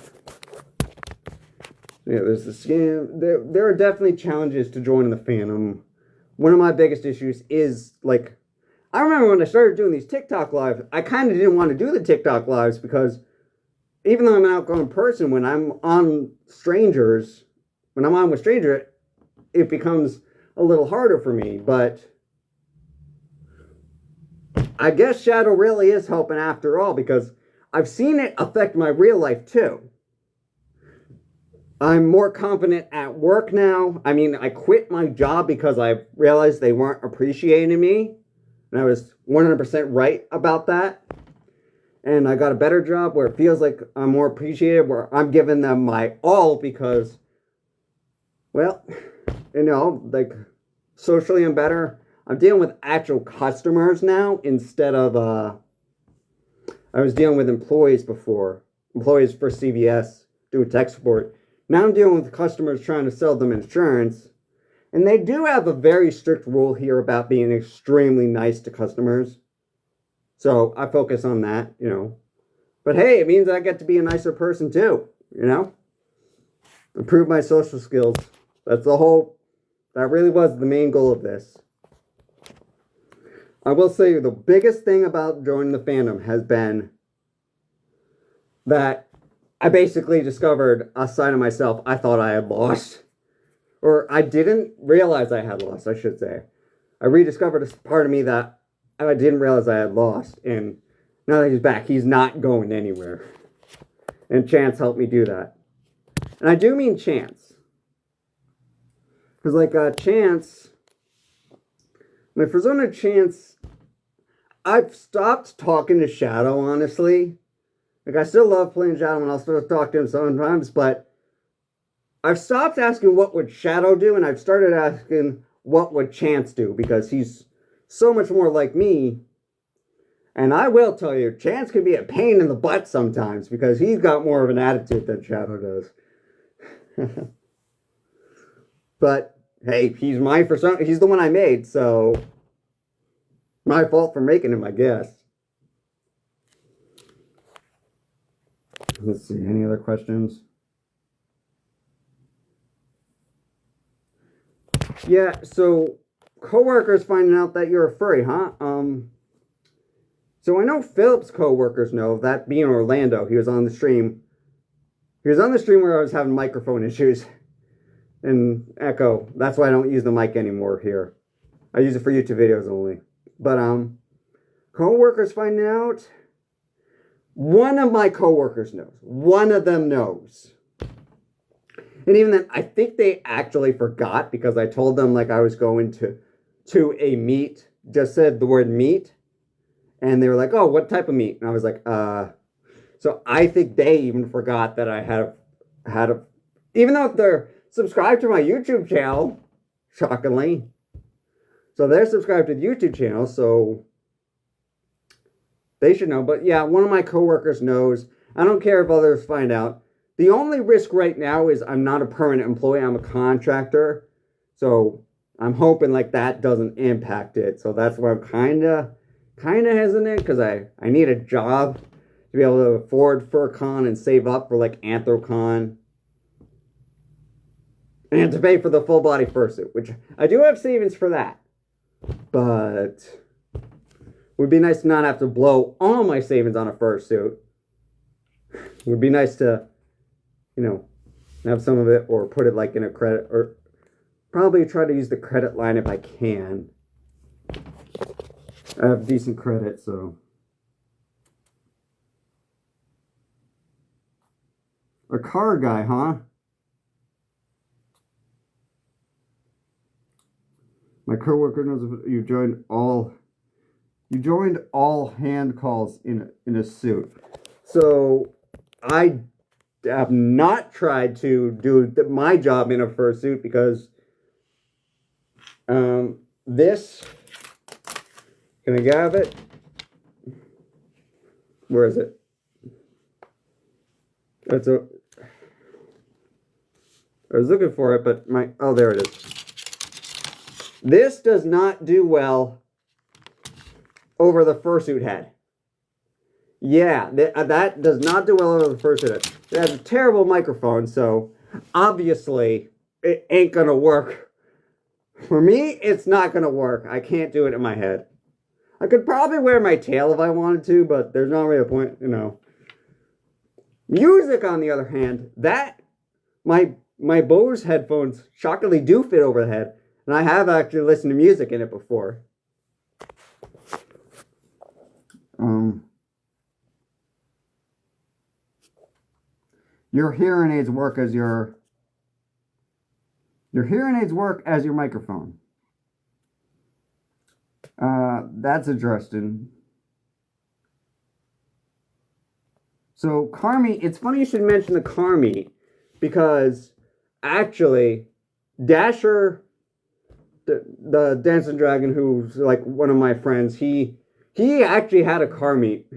Yeah, there's the scam. There are definitely challenges to joining the fandom. One of my biggest issues is, like, I remember when I started doing these TikTok lives, I kind of didn't want to do the TikTok lives because even though I'm an outgoing person, when I'm on with strangers, it becomes a little harder for me. But I guess Shadow really is helping after all because I've seen it affect my real life too. I'm more confident at work now. I mean, I quit my job because I realized they weren't appreciating me. And I was 100% right about that. And I got a better job where it feels like I'm more appreciated, where I'm giving them my all because, well, you know, like, socially I'm better. I'm dealing with actual customers now instead of, I was dealing with employees before. Employees for CVS doing tech support. Now I'm dealing with customers trying to sell them insurance. And they do have a very strict rule here about being extremely nice to customers. So I focus on that, you know. But hey, it means I get to be a nicer person too, you know? Improve my social skills. That's the whole, that really was the main goal of this. I will say the biggest thing about joining the fandom has been that I basically discovered a side of myself I thought I had lost. Or I didn't realize I had lost, I should say. I rediscovered a part of me that I didn't realize I had lost. And now that he's back, he's not going anywhere. And Chance helped me do that. And I do mean Chance. Because, like, Chance... My Persona Chance... I've stopped talking to Shadow, honestly. Like, I still love playing Shadow, and I'll still talk to him sometimes, but... I've stopped asking what would Shadow do, and I've started asking what would Chance do, because he's so much more like me. And I will tell you, Chance can be a pain in the butt sometimes, because he's got more of an attitude than Shadow does. But, hey, he's my persona, he's the one I made, so... My fault for making him, I guess. Let's see, any other questions? Yeah, so coworkers finding out that you're a furry, huh? So I know Philip's coworkers know that being Orlando, he was on the stream. He was on the stream where I was having microphone issues and echo. That's why I don't use the mic anymore here. I use it for YouTube videos only. But coworkers finding out. One of my coworkers knows. One of them knows. And even then, I think they actually forgot because I told them like I was going to a meet. Just said the word meet. And they were like, oh, what type of meet? And I was like, So I think they even forgot that I had a... Even though they're subscribed to my YouTube channel, shockingly. So they're subscribed to the YouTube channel, so they should know. But yeah, one of my coworkers knows. I don't care if others find out. The only risk right now is I'm not a permanent employee. I'm a contractor. So I'm hoping like that doesn't impact it. So that's why I'm kind of hesitant, because I need a job to be able to afford FurCon and save up for like Anthrocon. And to pay for the full body fursuit, which I do have savings for that. But it would be nice to not have to blow all my savings on a fursuit. It would be nice to, you know, have some of it or put it like in a credit, or probably try to use the credit line if I can. I have decent credit, so. A car guy, huh? My coworker knows if you joined all hand calls in a suit. So I have not tried to do my job in a fursuit because this, can I have it? Where is it? I was looking for it, but oh, there it is. This does not do well over the fursuit head. Yeah, that does not do well over the fursuit head. It has a terrible microphone, so obviously it ain't gonna work. For me, it's not gonna work. I can't do it in my head. I could probably wear my tail if I wanted to, but there's not really a point, you know. Music, on the other hand, my Bose headphones shockingly do fit over the head. And I have actually listened to music in it before. Your hearing aids work as your microphone. That's interesting. So car meet, it's funny you should mention the car meet, because actually Dasher, the Dancing Dragon, who's like one of my friends, he actually had a car meet.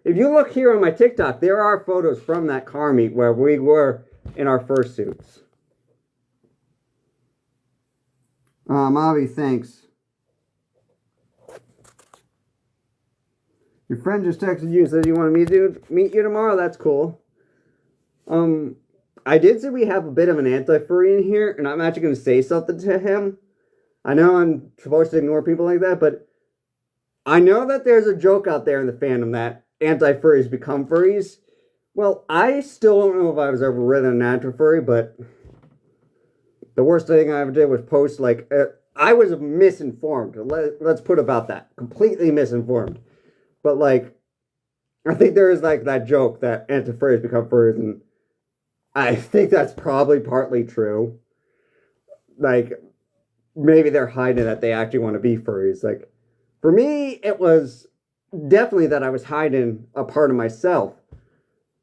If you look here on my TikTok, there are photos from that car meet where we were in our fursuits. Avi, thanks. Your friend just texted you and said you want me to meet you tomorrow. That's cool. I did say we have a bit of an anti-furry in here, and I'm actually going to say something to him. I know I'm supposed to ignore people like that, but I know that there's a joke out there in the fandom that anti-furries become furries. Well, I still don't know if I was ever really an anti-furry, but the worst thing I ever did was post, like, I was misinformed. Let's put about that. Completely misinformed. But, like, I think there is, like, that joke that anti-furries become furries, and I think that's probably partly true. Like, maybe they're hiding that they actually want to be furries. Like, for me, it was definitely that I was hiding a part of myself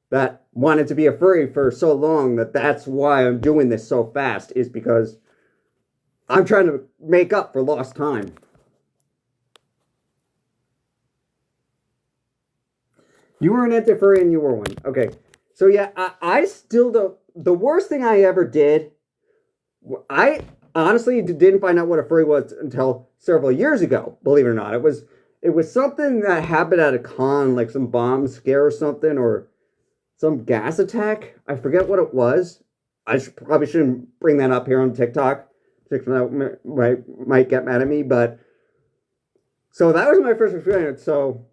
that wanted to be a furry for so long that's why I'm doing this so fast, is because I'm trying to make up for lost time. You were an anti-furry and you were one. Okay. So yeah, I still don't... The worst thing I ever did... I honestly didn't find out what a furry was until several years ago, believe it or not. It was something that happened at a con, like some bomb scare or something, or some gas attack. I forget what it was. I probably shouldn't bring that up here on TikTok. TikTok might get mad at me, but... So that was my first experience, so...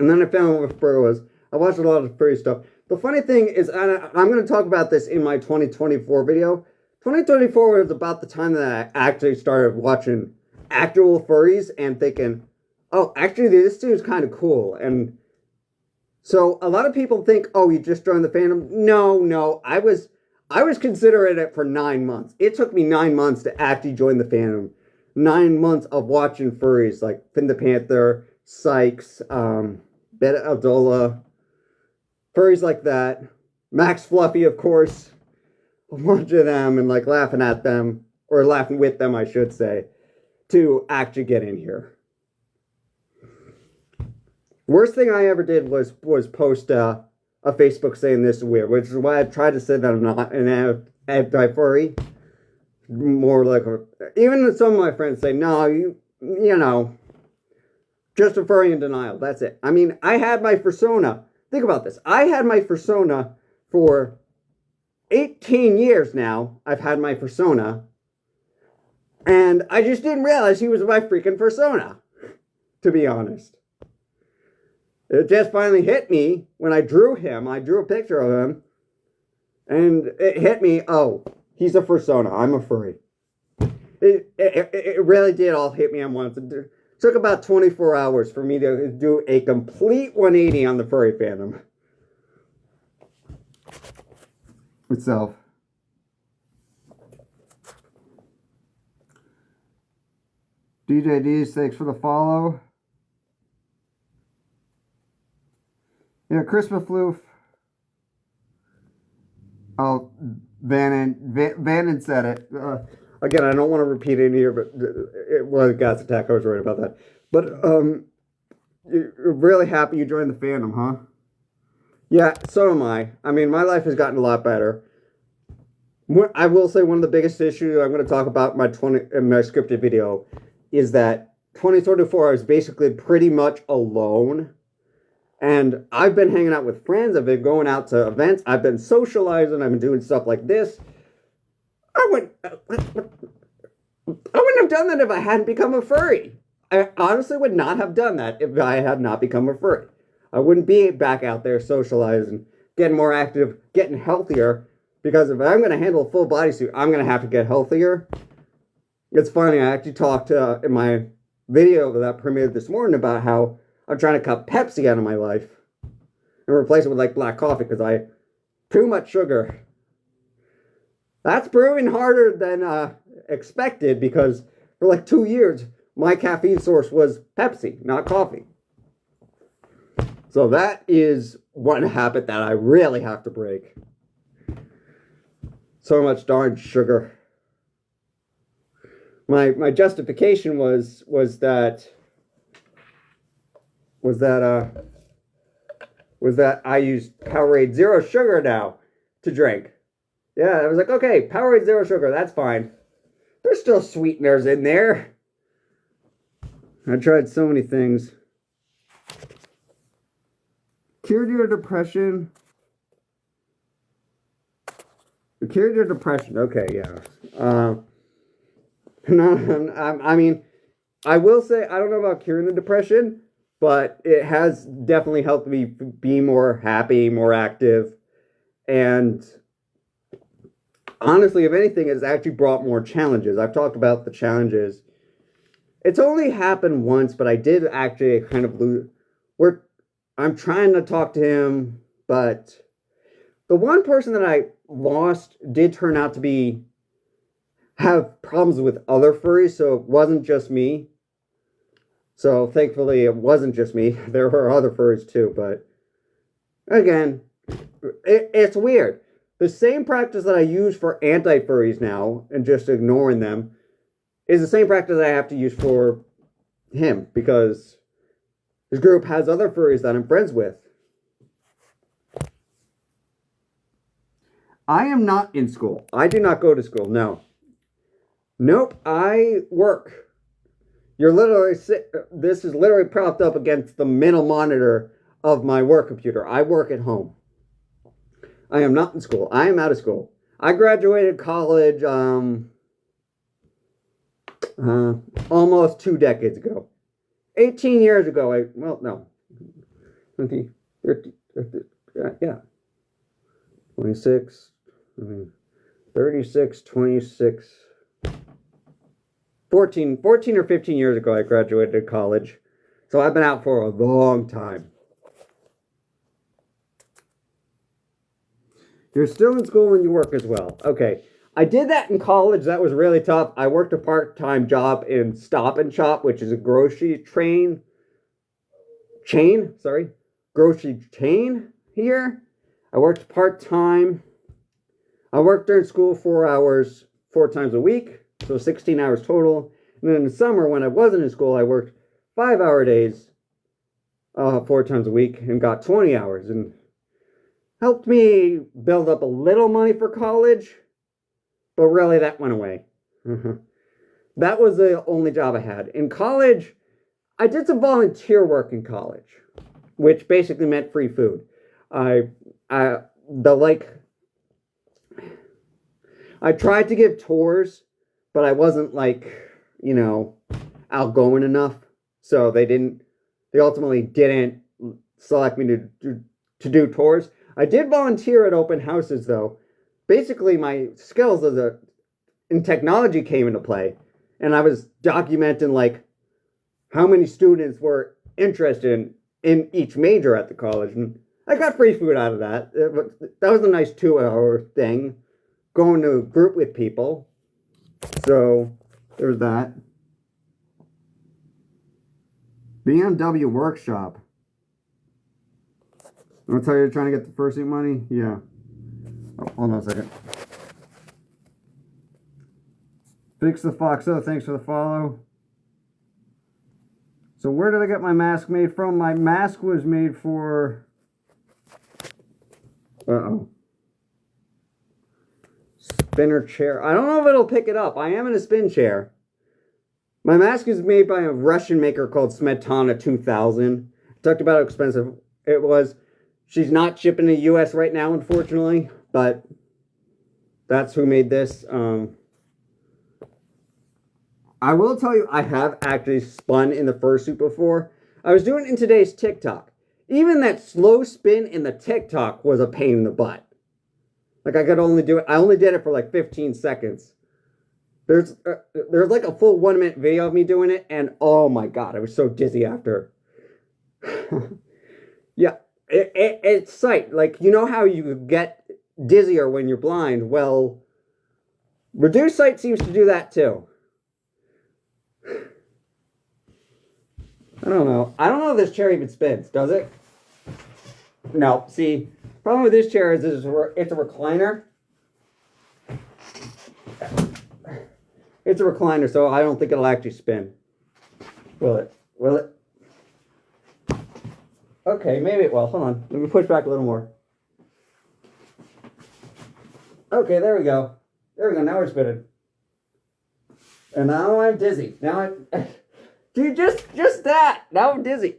And then I found out what furry was. I watched a lot of furry stuff. The funny thing is, and I'm going to talk about this in my 2024 video. 2024 was about the time that I actually started watching actual furries and thinking, oh, actually, this dude's kind of cool. And so a lot of people think, oh, you just joined the fandom. No, I was considering it for 9 months. It took me 9 months to actually join the fandom. 9 months of watching furries like Finn the Panther, Sykes, Beta Abdullah, furries like that, Max Fluffy, of course, a bunch of them, and like laughing at them, or laughing with them, I should say, to actually get in here. Worst thing I ever did was post a Facebook saying this is weird, which is why I tried to say that I'm not an anti-furry. More like even some of my friends say, no, you know, just a furry in denial. That's it. I mean, I had my persona. Think about this. I had my persona for 18 years now. I've had my persona. And I just didn't realize he was my freaking persona, to be honest. It just finally hit me when I drew him. I drew a picture of him. And it hit me, oh, he's a persona. I'm a furry. It really did all hit me at once. It took about 24 hours for me to do a complete 180 on the furry fandom itself. DJ D's, thanks for the follow. Yeah, Christmas Floof. Oh, Vannon said it. Again, I don't want to repeat it here, but it was a gas attack. I was worried about that. But you're really happy you joined the fandom, huh? Yeah, so am I. I mean, my life has gotten a lot better. I will say one of the biggest issues I'm going to talk about in my scripted video is that 2024 I was basically pretty much alone. And I've been hanging out with friends. I've been going out to events. I've been socializing. I've been doing stuff like this. I wouldn't have done that if I hadn't become a furry. I honestly would not have done that if I had not become a furry. I wouldn't be back out there socializing, getting more active, getting healthier. Because if I'm going to handle a full bodysuit, I'm going to have to get healthier. It's funny, I actually talked in my video that premiered this morning about how I'm trying to cut Pepsi out of my life and replace it with like black coffee because I too much sugar. That's proving harder than expected because for like 2 years my caffeine source was Pepsi, not coffee. So that is one habit that I really have to break. So much darn sugar. My justification was that I use Powerade Zero Sugar now to drink. Yeah, I was like, okay, Powerade Zero Sugar, that's fine. There's still sweeteners in there. I tried so many things. Cured your depression. Cured your depression. Okay, yeah. No, I mean, I will say I don't know about curing the depression, but it has definitely helped me be more happy, more active, and honestly, if anything, it's actually brought more challenges. I've talked about the challenges. It's only happened once, but I did actually kind of lose. I'm trying to talk to him, but the one person that I lost did turn out to have problems with other furries, so it wasn't just me. So thankfully, it wasn't just me. There were other furries too, but again, it's weird. The same practice that I use for anti-furries now, and just ignoring them, is the same practice I have to use for him, because his group has other furries that I'm friends with. I am not in school. I do not go to school, no. Nope, I work. This is literally propped up against the middle monitor of my work computer. I work at home. I am not in school. I am out of school. I graduated college almost 2 decades ago. 18 years ago, well, no. 20, 30, yeah. 26, 36, 26, 14 or 15 years ago I graduated college. So I've been out for a long time. You're still in school and you work as well. Okay. I did that in college. That was really tough. I worked a part-time job in Stop and Shop, which is a grocery chain here. I worked part-time. I worked during school 4 hours, 4 times a week, so 16 hours total. And then in the summer, when I wasn't in school, I worked 5-hour days, 4 times a week, and got 20 hours, and helped me build up a little money for college. But really, that went away. That was the only job I had. In college, I did some volunteer work in college, which basically meant free food. I tried to give tours, but I wasn't outgoing enough. So they ultimately didn't select me to do tours. I did volunteer at open houses though. Basically, my skills in technology came into play, and I was documenting how many students were interested in each major at the college, and I got free food out of that. That was a nice 2-hour thing, going to a group with people. So there's that. BMW workshop. That's how you're trying to get the fursuit money? Yeah. Oh, hold on a second. Fix the Foxo, thanks for the follow. So where did I get my mask made from? My mask was made for... Uh-oh. Spinner chair. I don't know if it'll pick it up. I am in a spin chair. My mask is made by a Russian maker called Smetana 2000. I talked about how expensive it was. She's not shipping to the US right now, unfortunately, but that's who made this. I will tell you, I have actually spun in the fursuit before. I was doing it in today's TikTok. Even that slow spin in the TikTok was a pain in the butt. I could only do it. I only did it for 15 seconds. There's a full 1-minute video of me doing it, and oh my god, I was so dizzy after. Yeah, it's sight. You know how you get dizzier when you're blind? Well, reduced sight seems to do that too. I don't know. I don't know if this chair even spins, does it? No. See, problem with this chair is it's a recliner. It's a recliner, so I don't think it'll actually spin. Will it? Will it? Okay, maybe it will. Hold on. Let me push back a little more. Okay, there we go. There we go. Now we're spinning. And now I'm dizzy. Now I... Dude, just that. Now I'm dizzy.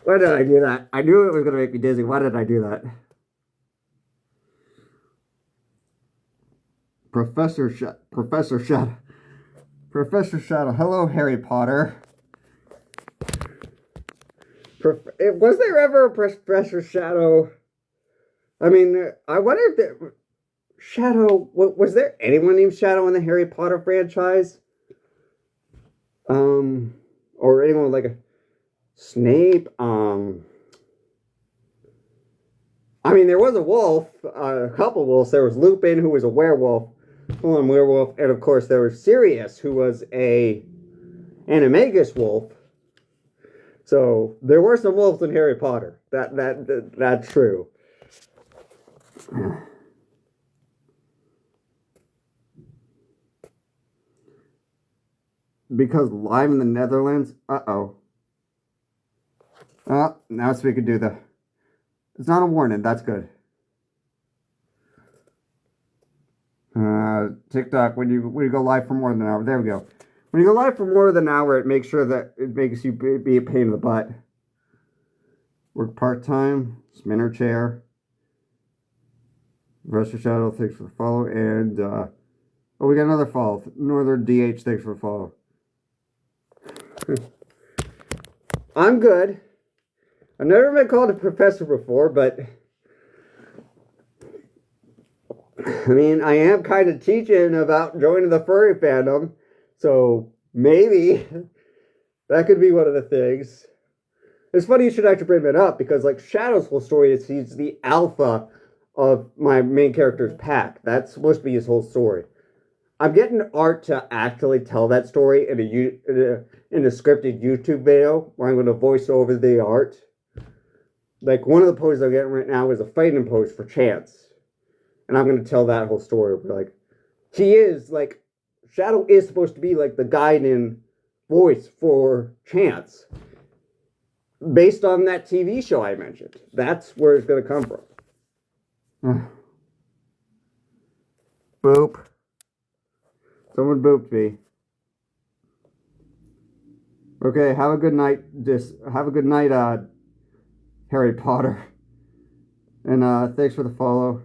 Why did I do that? I knew it was going to make me dizzy. Why did I do that? Professor Shadow. Hello, Harry Potter. Was there ever a Professor Shadow? I mean, I wonder if there... Shadow... Was there anyone named Shadow in the Harry Potter franchise? Or anyone like a... Snape? I mean, there was a wolf. A couple wolves. There was Lupin, who was a werewolf. Full-on werewolf. And, of course, there was Sirius, who was a animagus wolf. So, there were some wolves in Harry Potter. That's true. Because live in the Netherlands? Uh-oh. Oh, now so we could do the... It's not a warning. That's good. TikTok, when you go live for more than an hour. There we go. When you go live for more than an hour, it makes sure that it makes you be a pain in the butt. Work part-time. Spinner chair. Rush of Shadow, thanks for the follow. And, oh, we got another follow. Northern DH, thanks for the follow. I'm good. I've never been called a professor before, but... I mean, I am kind of teaching about joining the furry fandom, so maybe that could be one of the things. It's funny you should actually bring that up, because, like, Shadow's whole story is he's the alpha of my main character's pack. That's supposed to be his whole story. I'm getting art to actually tell that story in a scripted YouTube video, where I'm going to voice over the art. Like, one of the poses I'm getting right now is a fighting pose for Chance. And I'm going to tell that whole story. Like, he is, like, Shadow is supposed to be, like, the guiding voice for Chance. Based on that TV show I mentioned. That's where it's going to come from. Boop. Someone booped me. Okay, have a good night. Have a good night, Harry Potter. And thanks for the follow.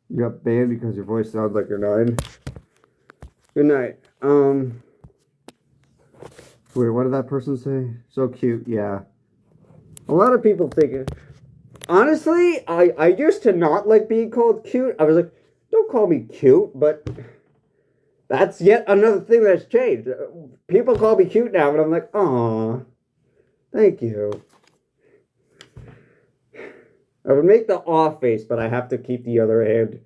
You got banned because your voice sounds like you're 9. Good night. Wait, what did that person say? So cute, yeah. A lot of people think it. Honestly, I used to not like being called cute. I was like, don't call me cute, but that's yet another thing that's changed. People call me cute now, and I'm like, aw, thank you. I would make the aw face, but I have to keep the other hand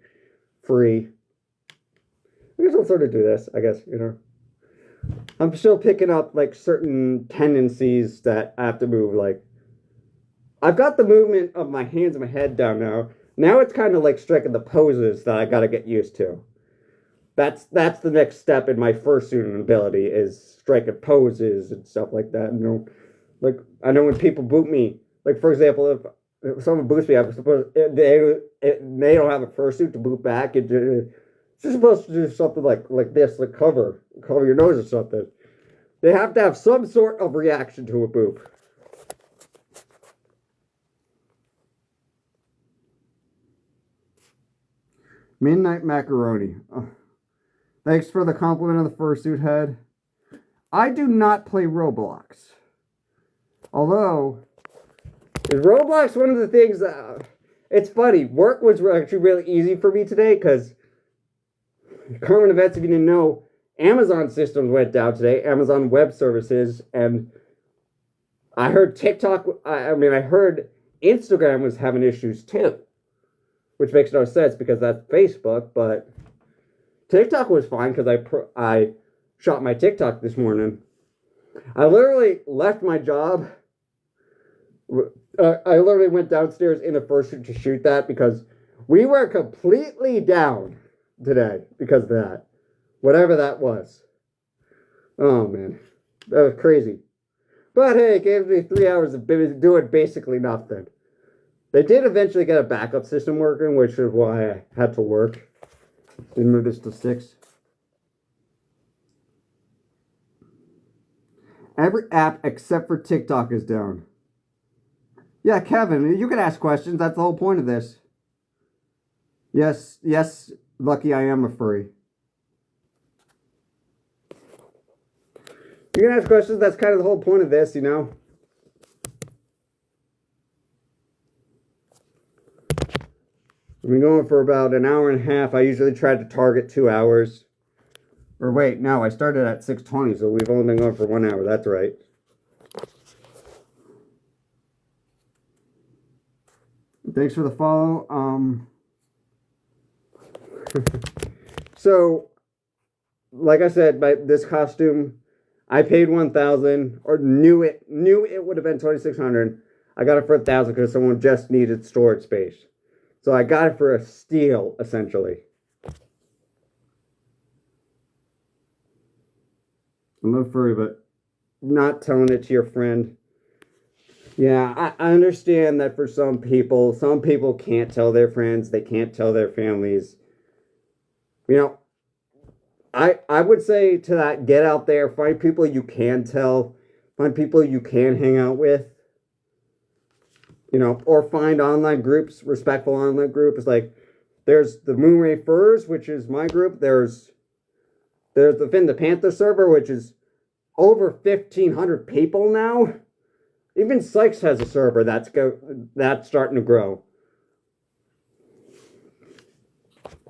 free. I guess I'll sort of do this, I guess, you know. I'm still picking up, like, certain tendencies that I have to move, like, I've got the movement of my hands and my head down now. Now it's kind of like striking the poses that I gotta get used to. That's the next step in my fursuit ability, is striking poses and stuff like that. You know, like, I know when people boot me, like, for example, if someone boots me, I'm supposed they don't have a fursuit to boot back. You're supposed to do something like this, like cover your nose or something. They have to have some sort of reaction to a boop. Midnight Macaroni. Thanks for the compliment of the fursuit head. I do not play Roblox. Although, is Roblox one of the things that... It's funny. Work was actually really easy for me today, because... Current events, if you didn't know, Amazon systems went down today. Amazon Web Services. And I heard TikTok... I heard Instagram was having issues too. Which makes no sense, because that's Facebook, but TikTok was fine, because I shot my TikTok this morning. I literally left my job. I literally went downstairs in the fursuit to shoot that, because we were completely down today because of that. Whatever that was. Oh, man. That was crazy. But hey, it gave me 3 hours of doing basically nothing. They did eventually get a backup system working, which is why I had to work. Didn't move this to 6. Every app except for TikTok is down. Yeah, Kevin, you can ask questions. That's the whole point of this. Yes, yes, Lucky, I am a furry. You can ask questions. That's kind of the whole point of this, you know. I've been going for about an hour and a half. I usually try to target 2 hours. Or wait, no, I started at 6:20, so we've only been going for 1 hour. That's right. Thanks for the follow. So, like I said, this costume, I paid $1,000, or knew it would have been $2,600. I got it for $1,000 because someone just needed storage space. So I got it for a steal, essentially. I love furry, but not telling it to your friend. Yeah, I understand that for some people can't tell their friends, they can't tell their families. You know, I would say to that, get out there, find people you can tell, find people you can hang out with. You know, or find online groups, respectful online groups. Like, there's the Moonray Furs, which is my group. There's the Finn the Panther server, which is over 1,500 people now. Even Sykes has a server that's starting to grow.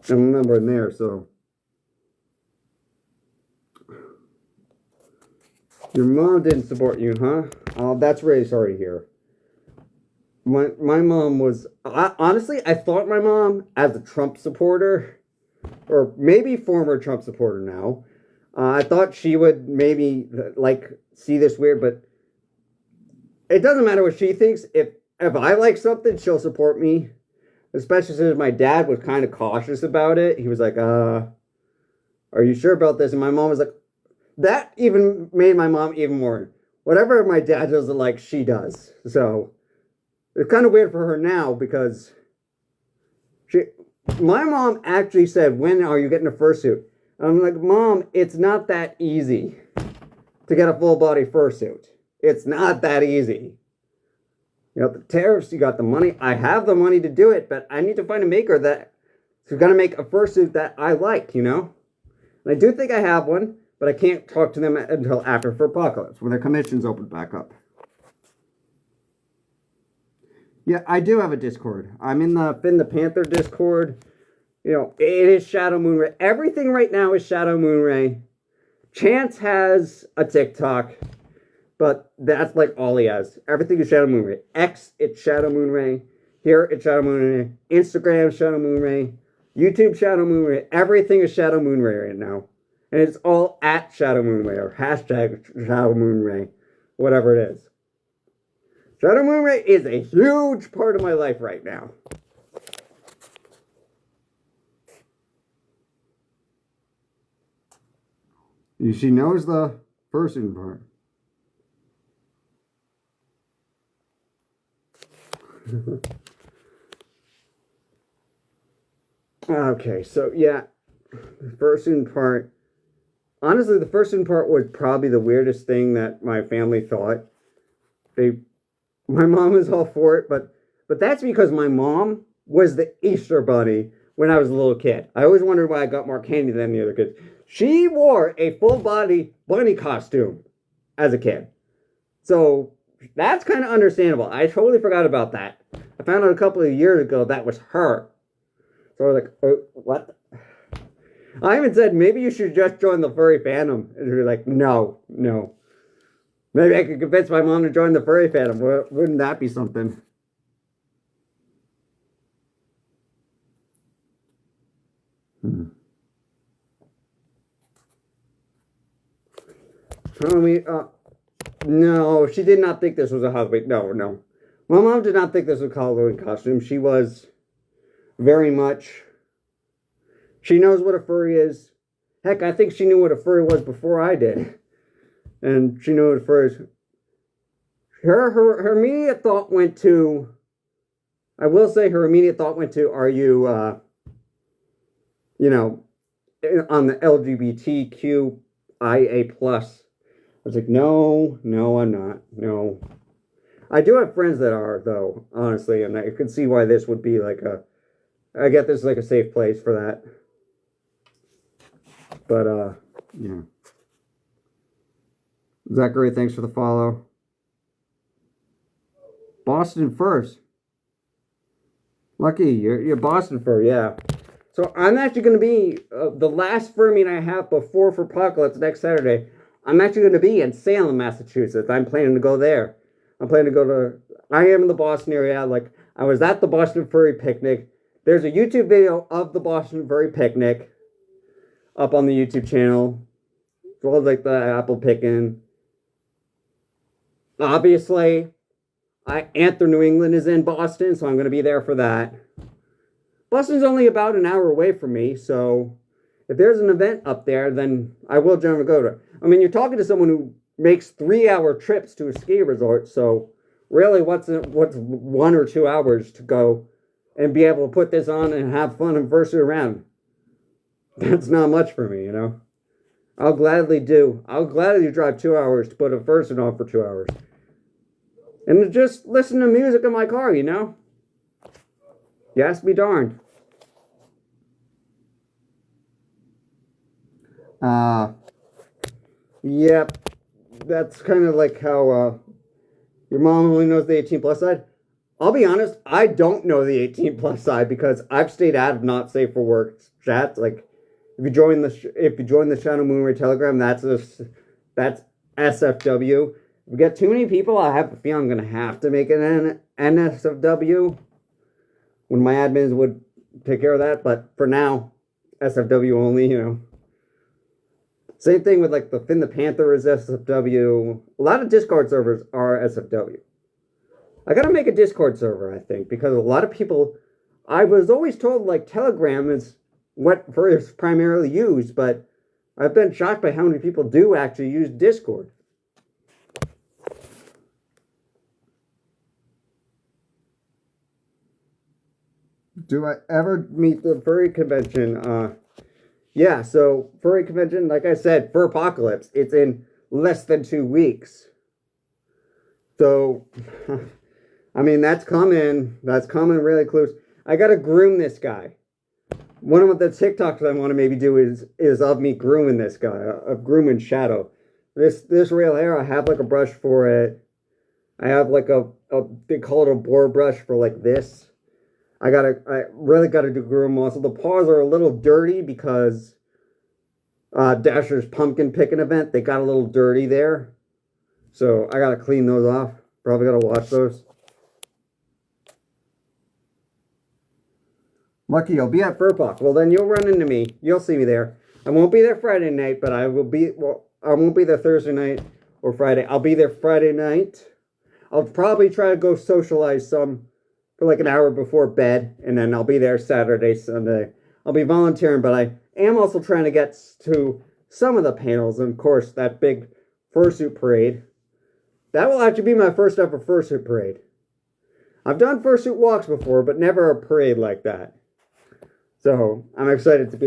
I'm a member in there, so. Your mom didn't support you, huh? Oh, that's really sorry to hear. My mom was, honestly, I thought my mom, as a Trump supporter, or maybe former Trump supporter now, I thought she would maybe, like, see this weird, but it doesn't matter what she thinks. If I like something, she'll support me. Especially since my dad was kind of cautious about it. He was like, are you sure about this? And my mom was like, that even made my mom even more. Whatever my dad doesn't like, she does. So it's kind of weird for her now because my mom actually said, when are you getting a fursuit? I'm like, Mom, it's not that easy to get a full body fursuit. It's not that easy. You got the tariffs, you got the money. I have the money to do it, but I need to find a maker that's going to make a fursuit that I like, you know? And I do think I have one, but I can't talk to them until after Furpocalypse, when their commissions open back up. Yeah, I do have a Discord. I'm in the Finn the Panther Discord. You know, it is Shadow Moonray. Everything right now is Shadow Moonray. Chance has a TikTok, but that's like all he has. Everything is Shadow Moonray. X, it's Shadow Moonray. Here, it's Shadow Moonray. Instagram, Shadow Moonray. YouTube, Shadow Moonray. Everything is Shadow Moonray right now. And it's all at Shadow Moonray, or hashtag Shadow Moonray. Whatever it is. Shadow Moonray is a huge part of my life right now. She knows the person part. Okay, so yeah, the fursuit part. Honestly, the fursuit part was probably the weirdest thing that my family thought. My mom was all for it, but that's because my mom was the Easter Bunny when I was a little kid. I always wondered why I got more candy than the other kids. She wore a full-body bunny costume as a kid. So that's kind of understandable. I totally forgot about that. I found out a couple of years ago that was her. So I was like, oh, what? I even said, maybe you should just join the furry fandom. And she was like, no. Maybe I could convince my mom to join the furry fandom. Wouldn't that be something? No, she did not think this was a Halloween. No. My mom did not think this was a Halloween costume. She was very much... She knows what a furry is. Heck, I think she knew what a furry was before I did. And she knew what a furry is. Her immediate thought went to... I will say her immediate thought went to, are you, you know, on the LGBTQIA+, was like, no, no, I'm not. No. I do have friends that are, though, honestly, and I can see why this would be like I get this like a safe place for that. But, yeah. Zachary, thanks for the follow. Boston first. Lucky, you're Boston fur, yeah. So I'm actually going to be, the last fur meet I have before for Apocalypse next Saturday, I'm actually going to be in Salem, Massachusetts. I'm planning to go there. I'm planning to go to, I am in the Boston area. Like, I was at the Boston Furry Picnic. There's a YouTube video of the Boston Furry Picnic up on the YouTube channel. As well as like the apple picking. Obviously, Anther New England is in Boston, so I'm going to be there for that. Boston's only about an hour away from me, so if there's an event up there, then I will generally go to. I mean, you're talking to someone who makes 3-hour trips to a ski resort, so really, what's 1 or 2 hours to go and be able to put this on and have fun and verse it around? That's not much for me, you know. I'll gladly drive 2 hours to put a verse on for 2 hours. And just listen to music in my car, you know? Yes, be darned. Yep. That's kind of like how your mom only knows the 18 plus side. I'll be honest, I don't know the 18 plus side because I've stayed out of not safe for work chats. Like, if you join the Shadow Moonray Telegram, that's SFW. If we get too many people, I have a feeling I'm going to have to make an NSFW when my admins would take care of that. But for now, SFW only, you know. Same thing with like the Finn the Panther is SFW. A lot of Discord servers are SFW. I got to make a Discord server, I think, because a lot of people, I was always told like Telegram is what furries primarily used, but I've been shocked by how many people do actually use Discord. Do I ever meet the furry convention? Yeah, so furry convention, like I said, Fur Apocalypse, it's in less than 2 weeks. So, I mean, that's coming. That's coming really close. I gotta groom this guy. One of the TikToks I want to maybe do is of me grooming this guy, of grooming Shadow. This real hair, I have like a brush for it. I have like they call it a boar brush for like this. I really gotta do groom also. The paws are a little dirty because Dasher's pumpkin picking event, they got a little dirty there. So I gotta clean those off. Probably gotta wash those. Lucky, you'll be at Furpok. Well, then you'll run into me. You'll see me there. I won't be there Friday night, but I won't be there Thursday night or Friday. I'll be there Friday night. I'll probably try to go socialize some for like an hour before bed, and then I'll be there Saturday, Sunday. I'll be volunteering, but I am also trying to get to some of the panels, and of course, that big fursuit parade. That will actually be my first ever fursuit parade. I've done fursuit walks before, but never a parade like that. So, I'm excited to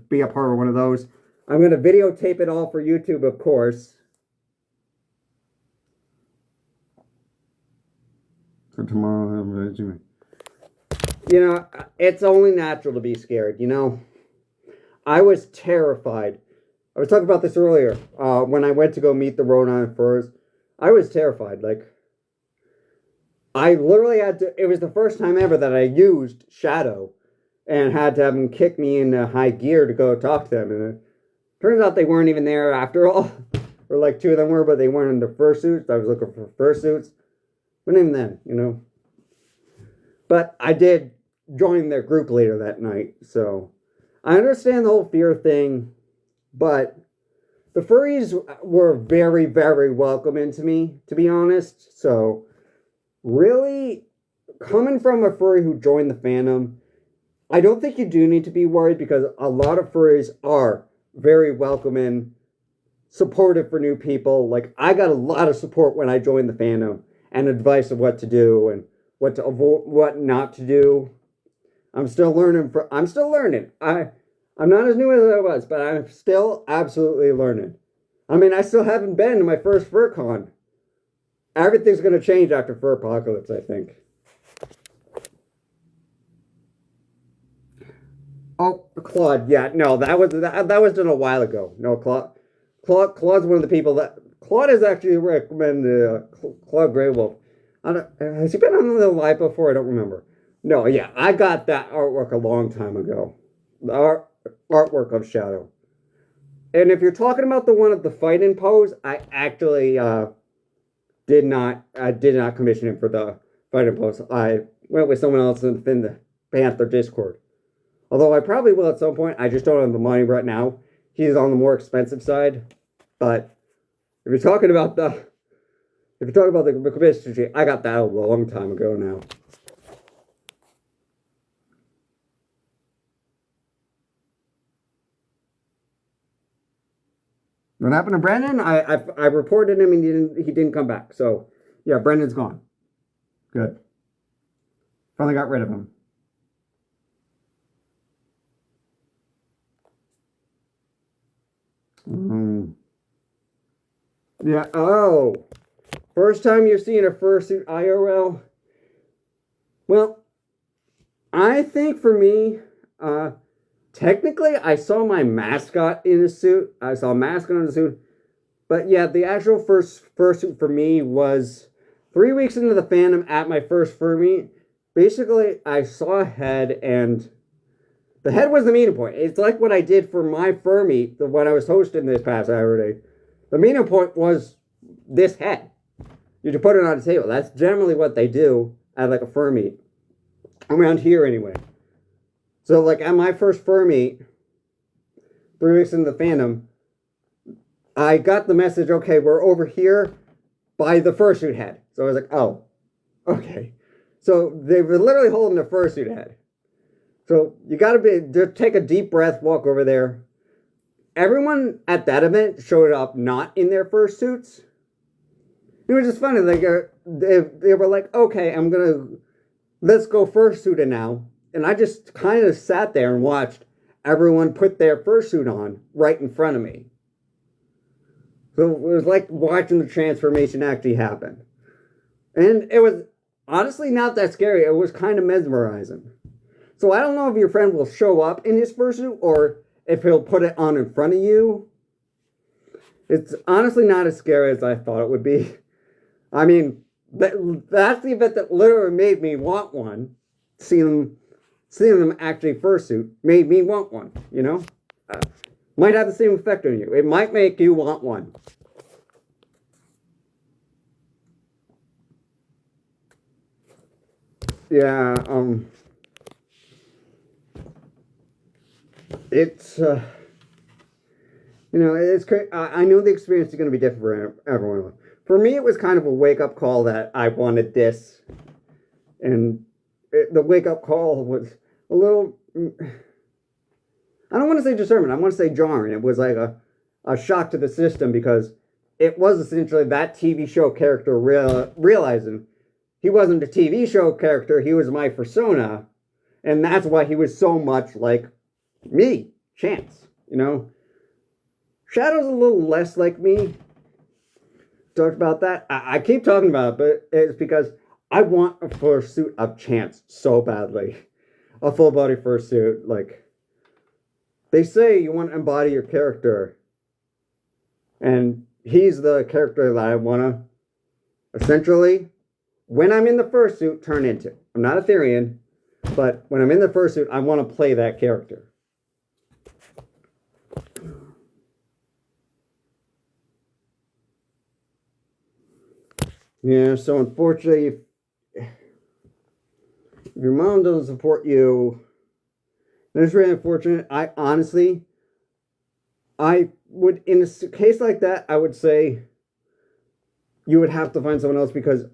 be a part of one of those. I'm going to videotape it all for YouTube, of course. For tomorrow, you know, it's only natural to be scared, you know. I was terrified. I was talking about this earlier. When I went to go meet the Rhode Island Furs, I was terrified. Like, I literally had to, it was the first time ever that I used Shadow and had to have them kick me into high gear to go talk to them. And it turns out they weren't even there after all. Or like 2 of them were, but they weren't in the fursuits. I was looking for fursuits. But even then, you know. But I did join their group later that night. So I understand the whole fear thing. But the furries were very, very welcoming to me, to be honest. So really, coming from a furry who joined the fandom, I don't think you do need to be worried because a lot of furries are very welcoming, supportive for new people. Like, I got a lot of support when I joined the fandom and advice of what to do and what to avoid, what not to do. I'm still learning. I'm not as new as I was, but I'm still absolutely learning. I mean, I still haven't been to my first FurCon. Everything's going to change after Fur Apocalypse, I think. Oh, Claude. Yeah, no, that was done a while ago. No, Claude's one of the people that Claude has actually recommended. Claude Greywolf. Has he been on the live before? I don't remember. No, yeah, I got that artwork a long time ago. The artwork of Shadow. And if you're talking about the one of the fight-in pose, I actually did not commission him for the fight-in pose. I went with someone else in the Panther Discord. Although I probably will at some point. I just don't have the money right now. He's on the more expensive side. But if you're talking about the commission, I got that a long time ago now. What happened to Brendan? I reported him and he didn't come back. So yeah, Brendan's gone. Good. Finally got rid of him. Yeah. Oh, first time you're seeing a fursuit IRL. Well, I think for me, technically, I saw my mascot in a suit. I saw a mascot in a suit. But yeah, the actual fursuit for me was 3 weeks into the fandom at my first fur meet. Basically, I saw a head, and the head was the meeting point. It's like what I did for my fur meet when I was hosting this past Saturday. The meeting point was this head. You just put it on a table. That's generally what they do at like a fur meet. Around here anyway. So like at my first fur meet, 3 weeks into the fandom, I got the message, okay, we're over here by the fursuit head. So I was like, oh, okay. So they were literally holding the fursuit head. So you got to take a deep breath, walk over there. Everyone at that event showed up not in their fursuits. It was just funny. Like they were like, okay, let's go fursuited now. And I just kind of sat there and watched everyone put their fursuit on right in front of me. So it was like watching the transformation actually happen. And it was honestly not that scary. It was kind of mesmerizing. So I don't know if your friend will show up in his fursuit or if he'll put it on in front of you. It's honestly not as scary as I thought it would be. I mean, that's the event that literally made me want one. Seeing them actually fursuit made me want one, you know? Might have the same effect on you. It might make you want one. Yeah, it's, you know, it's crazy. I know the experience is going to be different for everyone. For me, it was kind of a wake-up call that I wanted this. And the wake-up call was a little, I don't want to say discernment, I want to say jarring. It was like a shock to the system because it was essentially that TV show character realizing he wasn't a TV show character, he was my persona. And that's why he was so much like me, Chance, you know? Shadow's a little less like me. Talked about that. I keep talking about it, but it's because I want a fursuit of Chance so badly. A full body fursuit. Like, they say you want to embody your character. And he's the character that I want to, essentially, when I'm in the fursuit, turn into. I'm not a Therian, but when I'm in the fursuit, I want to play that character. Yeah, so unfortunately, if your mom doesn't support you, that's really unfortunate. I would, in a case like that, I would say you would have to find someone else because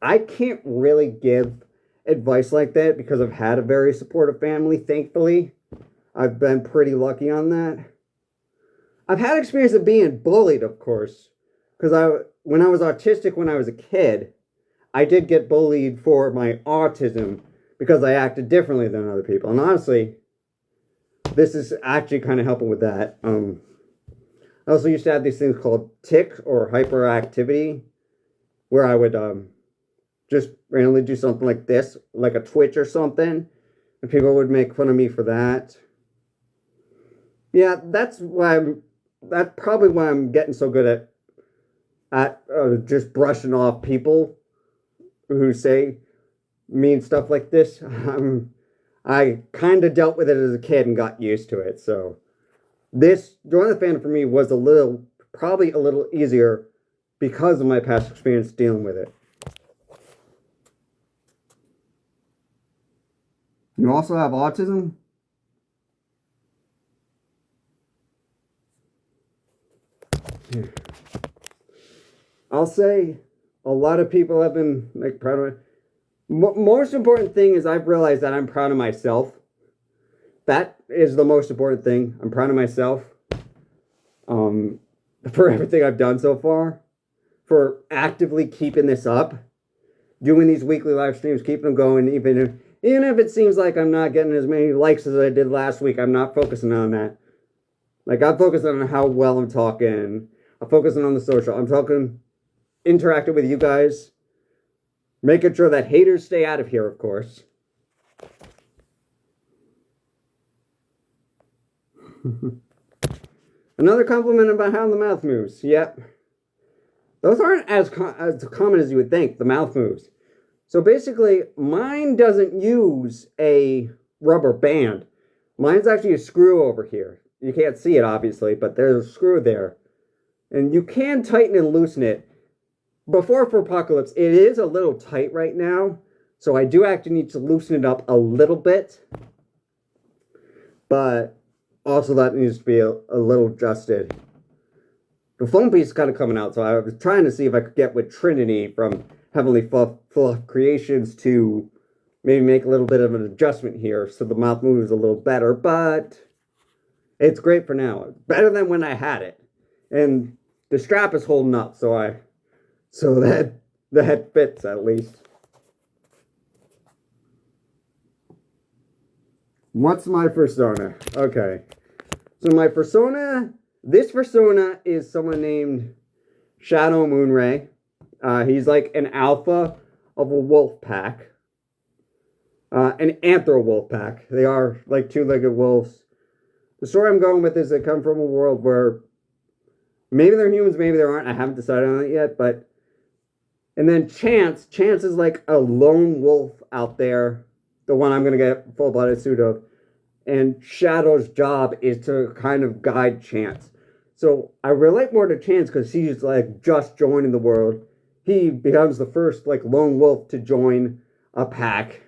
I can't really give advice like that because I've had a very supportive family, thankfully. I've been pretty lucky on that. I've had experience of being bullied, of course, because when I was autistic when I was a kid, I did get bullied for my autism because I acted differently than other people. And honestly, this is actually kind of helping with that. I also used to have these things called tick or hyperactivity, where I would just randomly do something like this, like a twitch or something, and people would make fun of me for that. Yeah, that's probably why I'm getting so good at just brushing off people who say mean stuff like this. I kind of dealt with it as a kid and got used to it. So this join the fandom for me was probably a little easier because of my past experience dealing with it. You also have autism? I'll say a lot of people have been like proud of it. Most important thing is I've realized that I'm proud of myself. That is the most important thing. I'm proud of myself for everything I've done so far, for actively keeping this up, doing these weekly live streams, keeping them going, even if it seems like I'm not getting as many likes as I did last week. I'm not focusing on that. Like, I'm focusing on how well I'm talking. I'm focusing on the social. I'm talking, interacting with you guys, making sure that haters stay out of here, of course. Another compliment about how the mouth moves. Yep. Those aren't as common as you would think, the mouth moves. So basically, mine doesn't use a rubber band. Mine's actually a screw over here. You can't see it, obviously, but there's a screw there. And you can tighten and loosen it. Before for Apocalypse, it is a little tight right now. So I do actually need to loosen it up a little bit. But also that needs to be a little adjusted. The foam piece is kind of coming out, so I was trying to see if I could get with Trinity from Heavenly Fluff Creations to maybe make a little bit of an adjustment here so the mouth moves a little better, but it's great for now. It's better than when I had it. And the strap is holding up, so that the head fits at least. What's my persona? Okay. So my persona, this persona is someone named Shadow Moonray. He's like an alpha of a wolf pack. An anthro wolf pack. They are like two-legged wolves. The story I'm going with is they come from a world where maybe they're humans, maybe they aren't. I haven't decided on it yet, but... And then Chance is like a lone wolf out there. The one I'm going to get a full-blooded suit of. And Shadow's job is to kind of guide Chance. So I relate more to Chance because he's like just joining the world. He becomes the first like lone wolf to join a pack.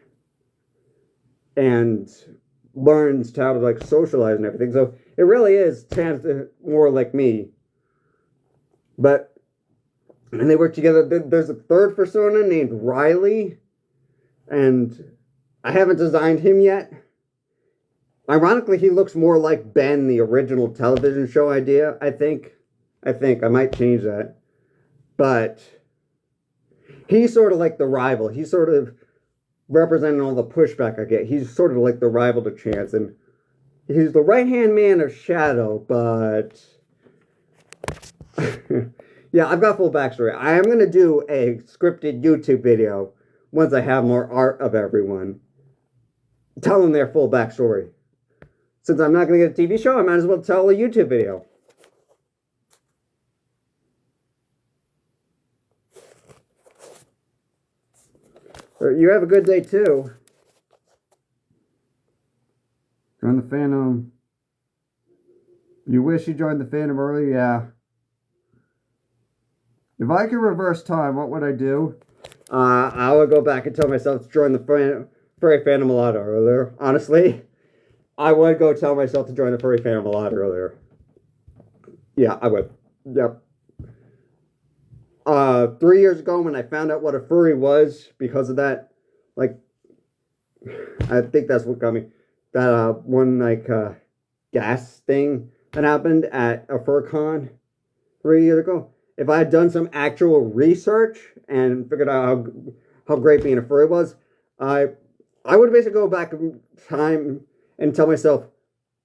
And learns how to like socialize and everything. So it really is Chance more like me. And they work together. There's a third persona named Riley. And I haven't designed him yet. Ironically, he looks more like Ben, the original television show idea, I think. I might change that. But he's sort of like the rival. He's sort of representing all the pushback I get. He's sort of like the rival to Chance. And he's the right-hand man of Shadow, but... Yeah, I've got full backstory. I am going to do a scripted YouTube video once I have more art of everyone. Tell them their full backstory. Since I'm not going to get a TV show, I might as well tell a YouTube video. You have a good day too. Join the fandom. You wish you joined the fandom earlier? Yeah. If I could reverse time, what would I do? I would go back and tell myself to join the furry fandom a lot earlier. Honestly, I would go tell myself to join the furry fandom a lot earlier. Yeah, I would. Yep. 3 years ago when I found out what a furry was because of that, like, I think that's what got me. That one, like, gas thing that happened at a fur con 3 years ago. If I had done some actual research and figured out how great being a furry was, I would basically go back in time and tell myself,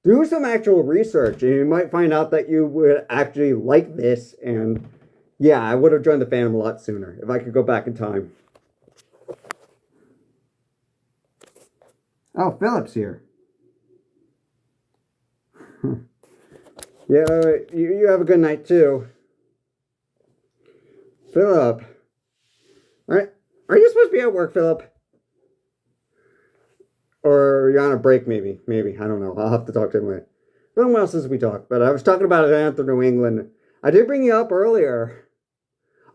do some actual research, and you might find out that you would actually like this. And yeah, I would have joined the fandom a lot sooner if I could go back in time. Oh, Philip's here. Yeah, you have a good night too. Philip. Alright. Are you supposed to be at work, Philip? Or you're on a break, maybe. Maybe. I don't know. I'll have to talk to him later. When else since we talked? But I was talking about Atlanta, New England. I did bring you up earlier.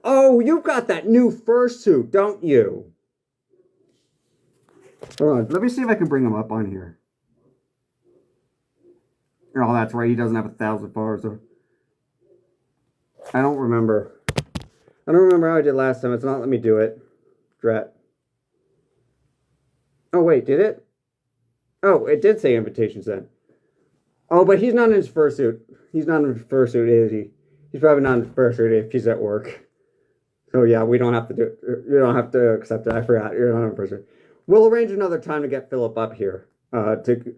Oh, you've got that new fursuit, don't you? Hold on. Let me see if I can bring him up on here. Oh, that's right. He doesn't have 1,000 followers. So I don't remember. I don't remember how I did last time. It's not letting me do it. Drat. Oh, wait. Did it? Oh, it did say invitation sent. Oh, but he's not in his fursuit. He's not in his fursuit, is he? He's probably not in his fursuit if he's at work. So, yeah, we don't have to do it. You don't have to accept it. I forgot. You're not in fursuit. We'll arrange another time to get Philip up here. To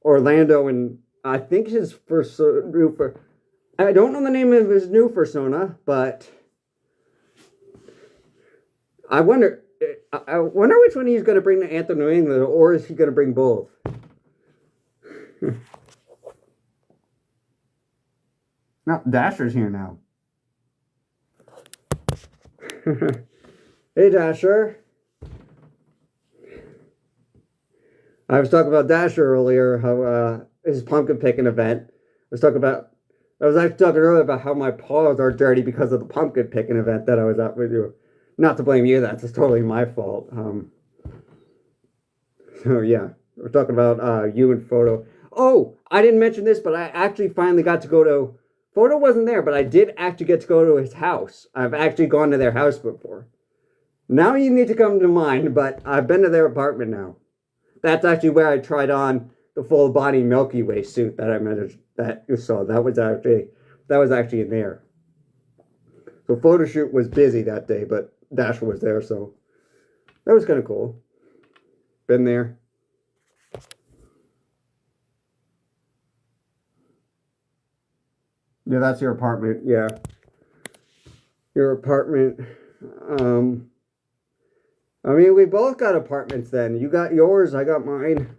Orlando, and I think his first new. I don't know the name of his new persona, but I wonder which one he's going to bring to Anthem New England, or is he going to bring both? No, Dasher's here now. Hey, Dasher. I was talking about Dasher earlier, how his pumpkin picking event. I was actually talking earlier about how my paws are dirty because of the pumpkin picking event that I was at with you. Not to blame you, that's totally my fault. So yeah, we're talking about you and Photo. Oh, I didn't mention this, but I actually finally got to go to... Photo wasn't there, but I did actually get to go to his house. I've actually gone to their house before. Now you need to come to mine, but I've been to their apartment now. That's actually where I tried on the full body Milky Way suit that I mentioned, that you saw. That was actually in there. So photo shoot was busy that day, but Dasher was there, so that was kind of cool. Been there. Yeah, that's your apartment. Yeah. Your apartment. I mean, we both got apartments then. You got yours, I got mine.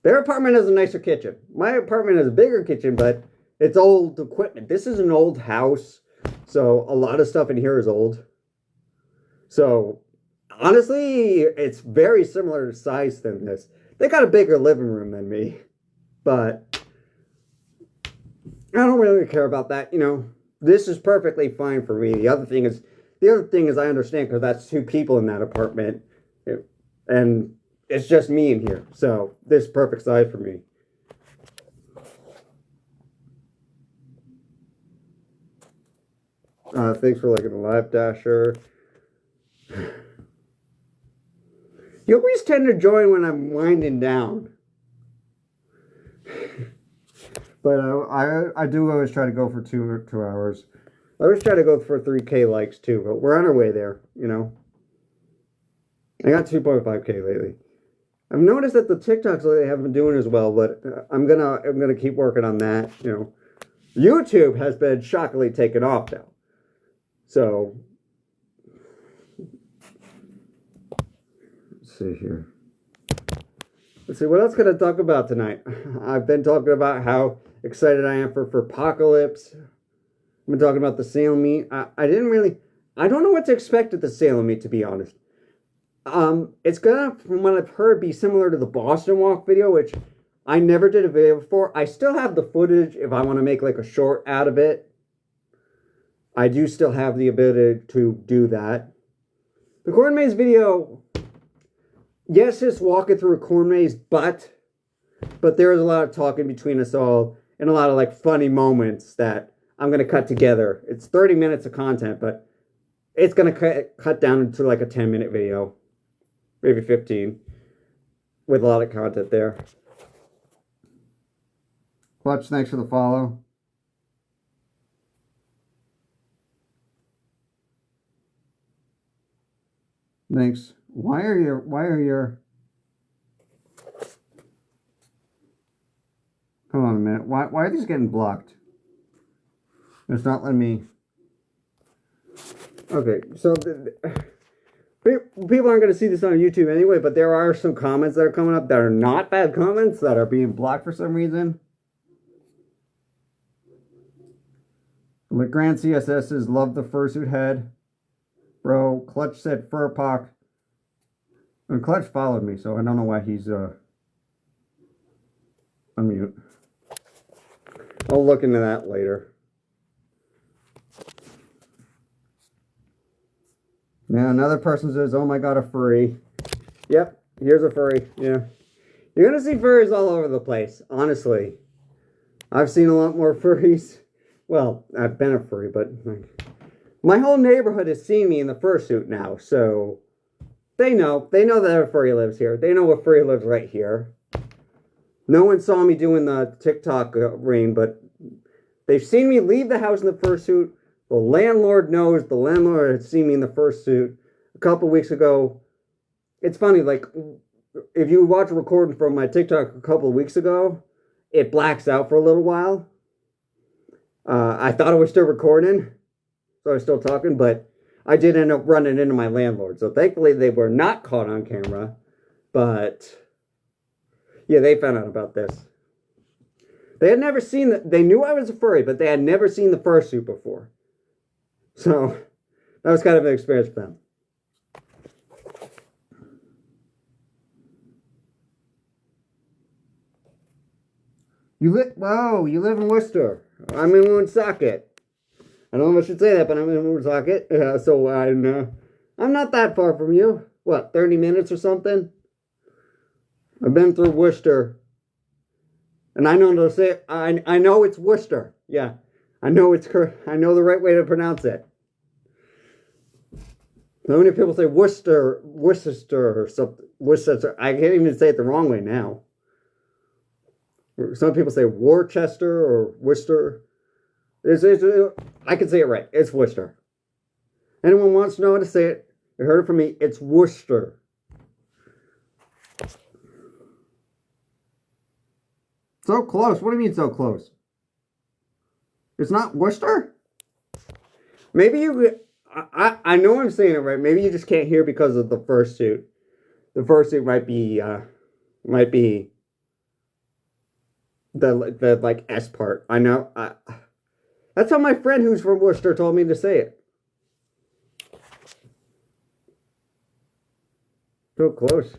Their apartment has a nicer kitchen. My apartment has a bigger kitchen, but it's old equipment. This is an old house, so a lot of stuff in here is old. So, honestly, it's very similar size than this. They got a bigger living room than me, but I don't really care about that, you know. This is perfectly fine for me. The other thing is I understand because that's 2 people in that apartment, and it's just me in here. So this is perfect size for me. Thanks for liking the live, Dasher. You always tend to join when I'm winding down. But I do always try to go for 2 hours. I always try to go for 3K likes too, but we're on our way there, you know. I got 2.5K lately. I've noticed that the TikToks lately haven't been doing as well, but I'm gonna keep working on that, you know. YouTube has been shockingly taken off now. So let's see here. Let's see, what else can I talk about tonight? I've been talking about how excited I am for Apocalypse. I've been talking about the Salem meet. I don't know what to expect at the Salem meet, to be honest. It's gonna, from what I've heard, be similar to the Boston Walk video, which I never did a video before. I still have the footage if I want to make like a short out of it. I do still have the ability to do that. The corn maze video, yes, it's walking through a corn maze, but there is a lot of talking between us all and a lot of like funny moments that I'm going to cut together. It's 30 minutes of content, but it's going to cut down into like a 10-minute video. Maybe 15. With a lot of content there. Clutch, thanks for the follow. Thanks. Why are your Hold on a minute. Why are these getting blocked? It's not letting me... Okay, so... People aren't going to see this on YouTube anyway, but there are some comments that are coming up that are not bad comments that are being blocked for some reason. LeGrand CSS says, love the fursuit head. Bro, Clutch said Furpock. And Clutch followed me, so I don't know why he's unmute. I'll look into that later. Now another person says, oh my god, a furry. Yep, here's a furry. Yeah. You're going to see furries all over the place, honestly. I've seen a lot more furries. Well, I've been a furry, but my whole neighborhood has seen me in the fursuit now, so they know. They know that a furry lives here. They know a furry lives right here. No one saw me doing the TikTok ring, but they've seen me leave the house in the fursuit. The landlord knows. The landlord had seen me in the fursuit a couple weeks ago. It's funny, like, if you watch a recording from my TikTok a couple of weeks ago, it blacks out for a little while. I thought I was still recording, so I was still talking, but I did end up running into my landlord. So thankfully they were not caught on camera, but yeah, they found out about this. They had never seen they knew I was a furry, but they had never seen the fursuit before. So that was kind of an experience for them. Whoa, you live in Worcester. I'm in Woonsocket. I don't know if I should say that, but I'm in Woonsocket. So I'm not that far from you. What, 30 minutes or something? I've been through Worcester. And I know to say I know it's Worcester. Yeah. I know it's correct. I know the right way to pronounce it. So many people say Worcester or something. Worcester. I can't even say it the wrong way now. Some people say Worcester or Worcester. I can say it right. It's Worcester. Anyone wants to know how to say it, you heard it from me. It's Worcester. So close. What do you mean so close? It's not Worcester? Maybe you... I know I'm saying it right. Maybe you just can't hear because of the fursuit. The fursuit might be the like S part. I know. That's how my friend who's from Worcester told me to say it. So close.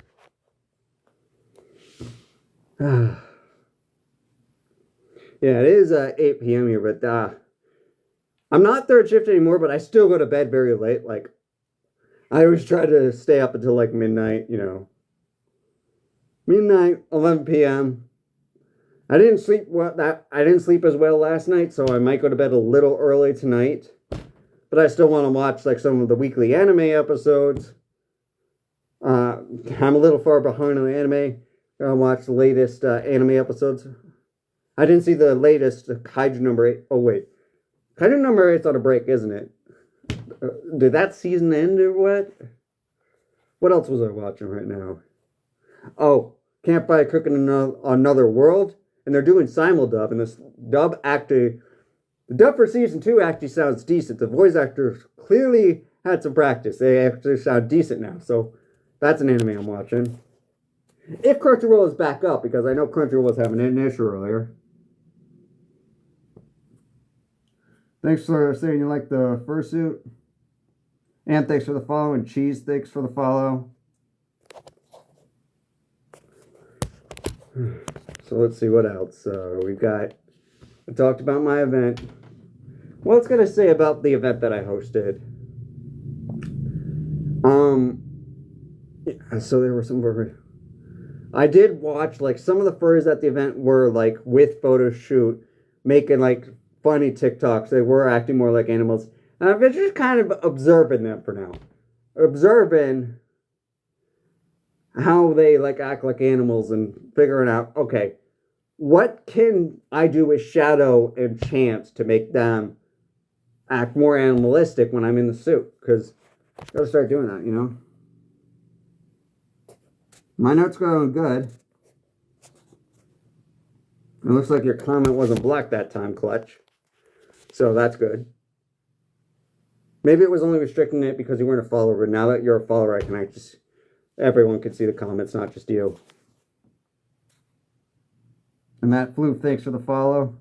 Yeah, it is 8 p.m. here, but I'm not third shift anymore, but I still go to bed very late. Like, I always try to stay up until like midnight, you know. Midnight, 11 p.m. I didn't sleep as well last night, so I might go to bed a little early tonight. But I still want to watch like some of the weekly anime episodes. I'm a little far behind on the anime. Gotta watch the latest anime episodes. I didn't see the latest Kaiju number 8. Oh wait, Kaiju number 8's on a break, isn't it? Did that season end or what? What else was I watching right now? Oh, Campfire Cooking Another World. And they're doing simuldub, and this dub the dub for season 2 actually sounds decent. The voice actors clearly had some practice. They actually sound decent now, so that's an anime I'm watching. If Crunchyroll is back up, because I know Crunchyroll was having an issue earlier. Thanks for saying you like the fursuit. And thanks for the follow, and Cheese, thanks for the follow. So let's see what else. We've got, I talked about my event. What's going to say about the event that I hosted? Yeah, so there were some I did watch, like, some of the furries at the event were, like, with photo shoot, making, like, funny TikToks. They were acting more like animals. And I've been just kind of observing them for now. Observing how they like act like animals and figuring out, okay, what can I do with Shadow and Chance to make them act more animalistic when I'm in the suit? Because I gotta start doing that, you know. My notes going good. It looks like your comment wasn't blocked that time, Clutch. So that's good. Maybe it was only restricting it because you weren't a follower, but now that you're a follower, I can just everyone can see the comments, not just you. And Matt Floof, thanks for the follow.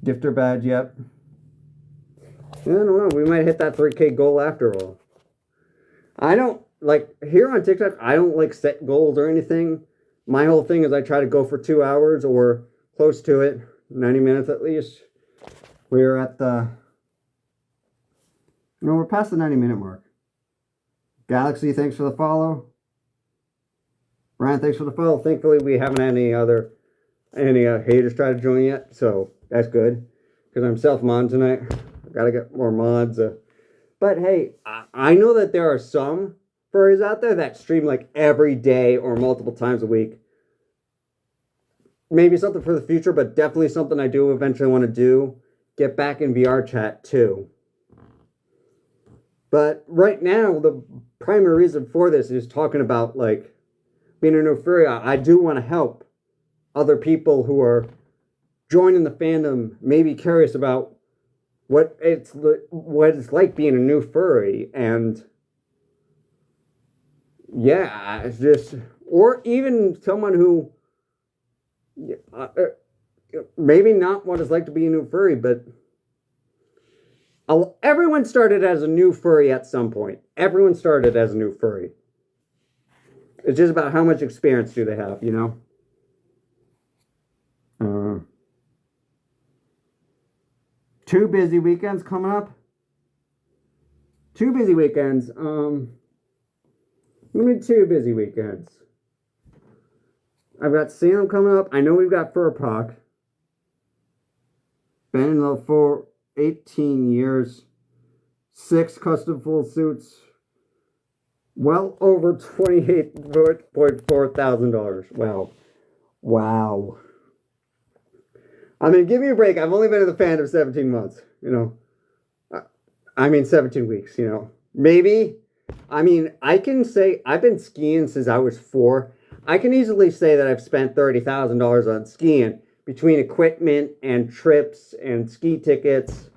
Gifter badge, yep. I don't know, we might hit that 3K goal after all. I don't, like, here on TikTok, I don't, like, set goals or anything. My whole thing is I try to go for 2 hours or close to it, 90 minutes at least. We're at the, no, we're past the 90-minute mark. Galaxy, thanks for the follow. Ryan, thanks for the follow. Thankfully, we haven't had any haters try to join yet, so that's good. Because I'm self-mod tonight. I gotta get more mods. But hey, I know that there are some furries out there that stream like every day or multiple times a week. Maybe something for the future, but definitely something I do eventually want to do. Get back in VR chat too. But right now, the primary reason for this is talking about like being a new furry. I do want to help other people who are joining the fandom, maybe curious about what it's like being a new furry, and yeah, it's just, or even someone who maybe not what it's like to be a new furry, but everyone started as a new furry at some point. Everyone started as a new furry. It's just about how much experience do they have, you know? 2 busy weekends coming up. 2 busy weekends. Let me 2 busy weekends. I've got Salem coming up. I know we've got Furpak. Been in the for 18 years. 6 custom full suits. Well over $28.4 thousand. Wow. Wow. I mean, give me a break. I've only been in the fandom 17 months, you know. I mean, 17 weeks, you know. Maybe. I mean, I can say I've been skiing since I was 4. I can easily say that I've spent $30,000 on skiing between equipment and trips and ski tickets.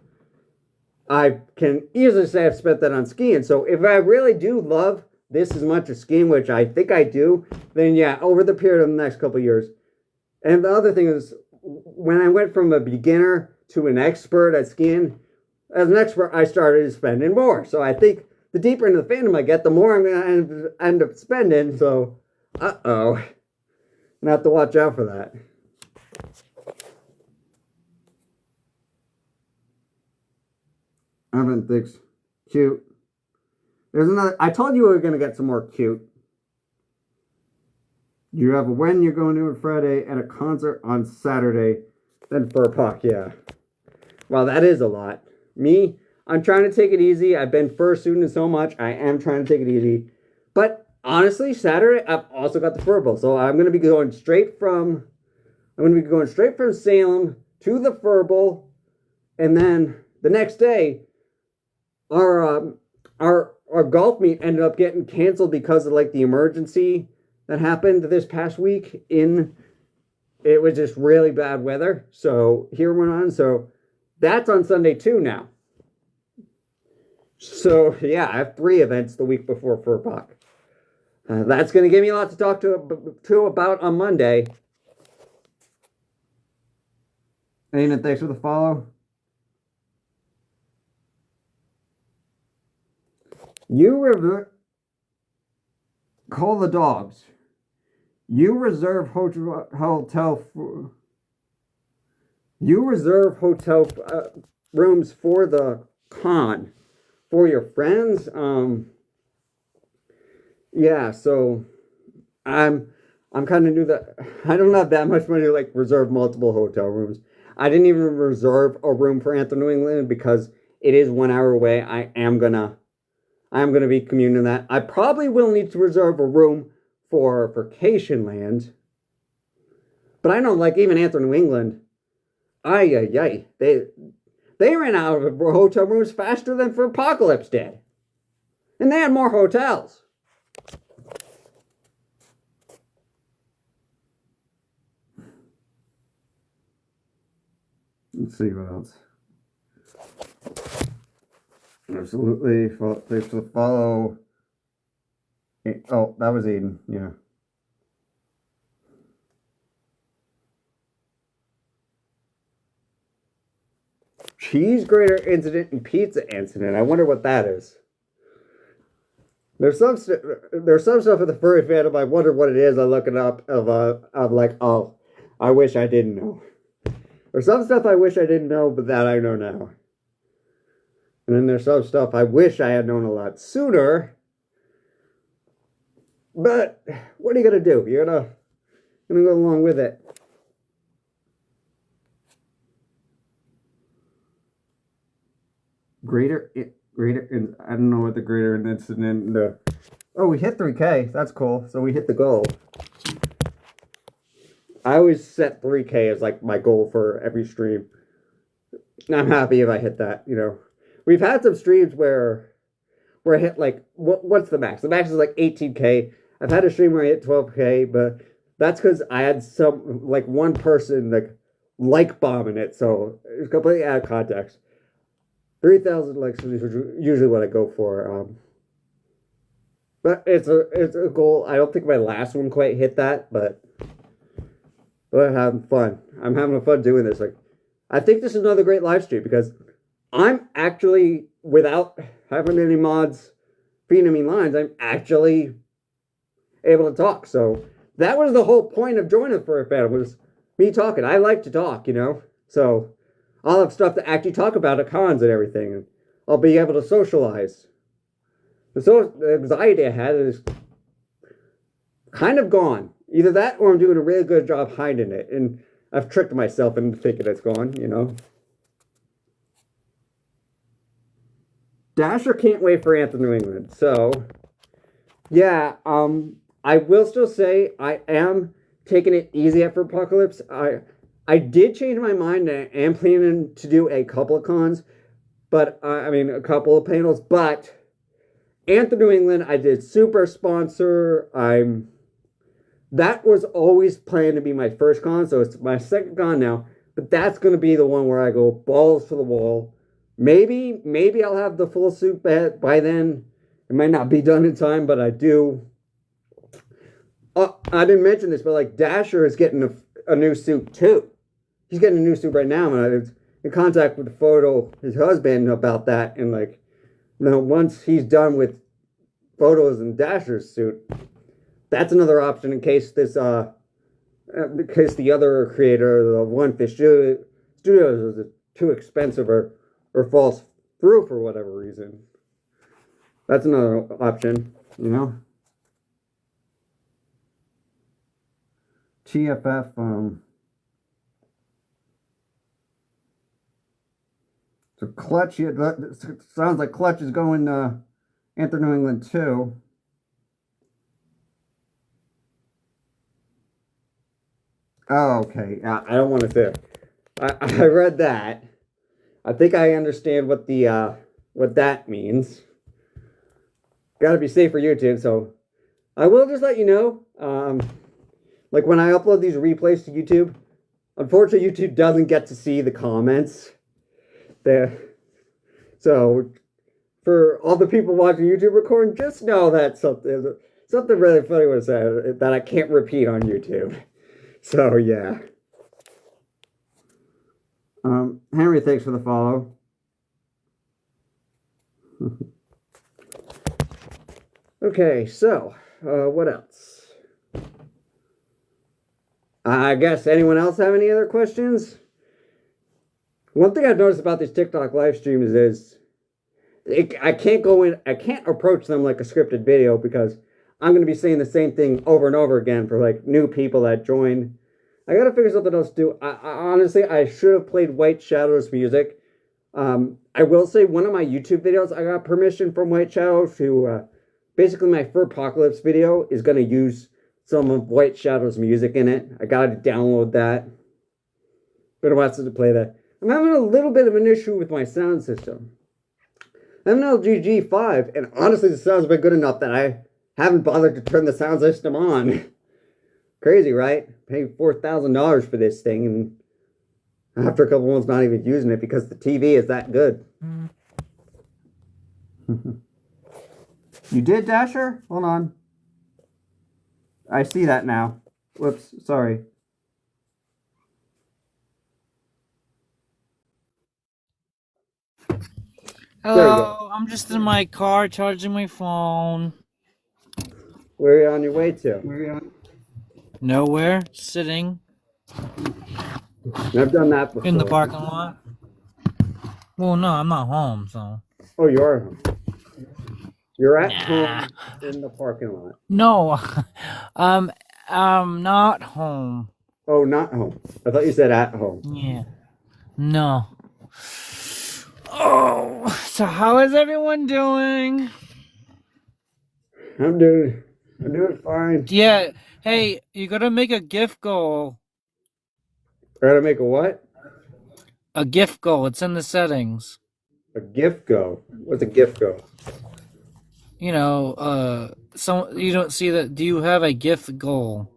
I can easily say I've spent that on skiing. So if I really do love this as much as skiing, which I think I do, then yeah, over the period of the next couple of years. And the other thing is, when I went from a beginner to an expert at skiing, as an expert, I started spending more. So I think the deeper into the fandom I get, the more I'm going to end up spending. So, uh-oh. I'm going to have to watch out for that. Evan thinks cute. There's another. I told you we were going to get some more cute. You have a wedding you're going to on Friday and a concert on Saturday. Then Furpak, yeah. Well, that is a lot. Me, I'm trying to take it easy. I've been fursuiting so much. I am trying to take it easy. But honestly, Saturday, I've also got the Furbo. So I'm going to be going straight from Salem to the Furbo. And then the next day, our golf meet ended up getting canceled because of like the emergency that happened this past week. It was just really bad weather. So here we're on. So that's on Sunday too now. So yeah, I have 3 events the week before Furpak. That's going to give me a lot to talk to about on Monday. Aina, thanks for the follow. Call the dogs. You reserve hotel rooms for the con for your friends. Yeah, so I'm kind of new that I don't have that much money to like reserve multiple hotel rooms. I didn't even reserve a room for Anthem New England because it is 1 hour away. I am gonna be commuting that. I probably will need to reserve a room for Vacation Land. But I know, like, even Anthem New England, they ran out of hotel rooms faster than for Apocalypse did. And they had more hotels. Let's see what else. Absolutely. Thanks for the follow. Oh, that was Aiden. Yeah. Cheese grater incident and pizza incident. I wonder what that is. There's some stuff in the furry fandom. I wonder what it is. I look it up. I'm like, oh, I wish I didn't know. There's some stuff I wish I didn't know, but that I know now. And then there's some stuff I wish I had known a lot sooner. But what are you gonna do? You're gonna go along with it. I don't know what the greater incident. Oh, we hit 3K. That's cool. So we hit the goal. I always set 3K as like my goal for every stream. I'm happy if I hit that. You know, we've had some streams where I hit like what's the max? The max is like 18K. I've had a stream where I hit 12K, but that's because I had some like one person like bombing it, so it's completely out of context. 3,000 likes is usually what I go for. But it's a goal. I don't think my last one quite hit that, but I'm having fun. I'm having fun doing this. Like, I think this is another great live stream because I'm actually, without having any mods feeding me lines, I'm actually able to talk. So that was the whole point of joining for a fan, was me talking. I like to talk, you know. So I'll have stuff to actually talk about at cons and everything, and I'll be able to socialize. The anxiety I had is kind of gone. Either that or I'm doing a really good job hiding it, and I've tricked myself into thinking it's gone, you know. Dasher can't wait for Anthem New England. So, yeah, I will still say I am taking it easy after Apocalypse. I did change my mind and I am planning to do a couple of cons, but I mean a couple of panels, but Anthem New England, I did super sponsor. That was always planned to be my first con, so it's my second con now, but that's going to be the one where I go balls to the wall. Maybe I'll have the full suit by then. It might not be done in time, but I do. I didn't mention this, but like Dasher is getting a new suit too. He's getting a new suit right now, and I was in contact with his husband about that, and like, you know, once he's done with photos in Dasher's suit, that's another option in case the other creator, the One Fish Studios, is too expensive or falls through for whatever reason. That's another option, you know. TFF, so Clutch, yeah, that sounds like Clutch is going Anthem New England too. Oh, okay. I don't want to say. I read that. I think I understand what that means. Got to be safe for YouTube, so I will just let you know. Like when I upload these replays to YouTube, unfortunately YouTube doesn't get to see the comments there. So for all the people watching YouTube recording, just know that something really funny was said that I can't repeat on YouTube. So yeah. Henry, thanks for the follow. Okay, so what else? I guess anyone else have any other questions? One thing I've noticed about these TikTok live streams is I can't approach them like a scripted video because I'm going to be saying the same thing over and over again for like new people that join. I got to figure something else to do. Honestly, I should have played White Shadow's music. I will say one of my YouTube videos, I got permission from White Shadow to, basically my Fur Apocalypse video is going to use some of White Shadow's music in it. I got to download that. But I wanted to play that. I'm having a little bit of an issue with my sound system. I have an LG G5, and honestly, the sound's been good enough that I haven't bothered to turn the sound system on. Crazy, right? Paying $4,000 for this thing, and after a couple months not even using it because the TV is that good. You did, Dasher? Hold on. I see that now. Whoops, sorry. Hello, I'm just in my car charging my phone. Where are you on your way to? Nowhere, sitting I've done that before. in the parking lot. Well, no, I'm not home, so. Oh, you are home. You're at home in the parking lot. No, I'm not home. Oh, not home. I thought you said at home. Yeah. No. Oh, so how is everyone doing? I'm doing fine. Yeah. Hey, you gotta make a gift goal. Gotta make a what? A gift goal. It's in the settings. A gift go. What's a gift go? You know, you don't see that. Do you have a gift goal?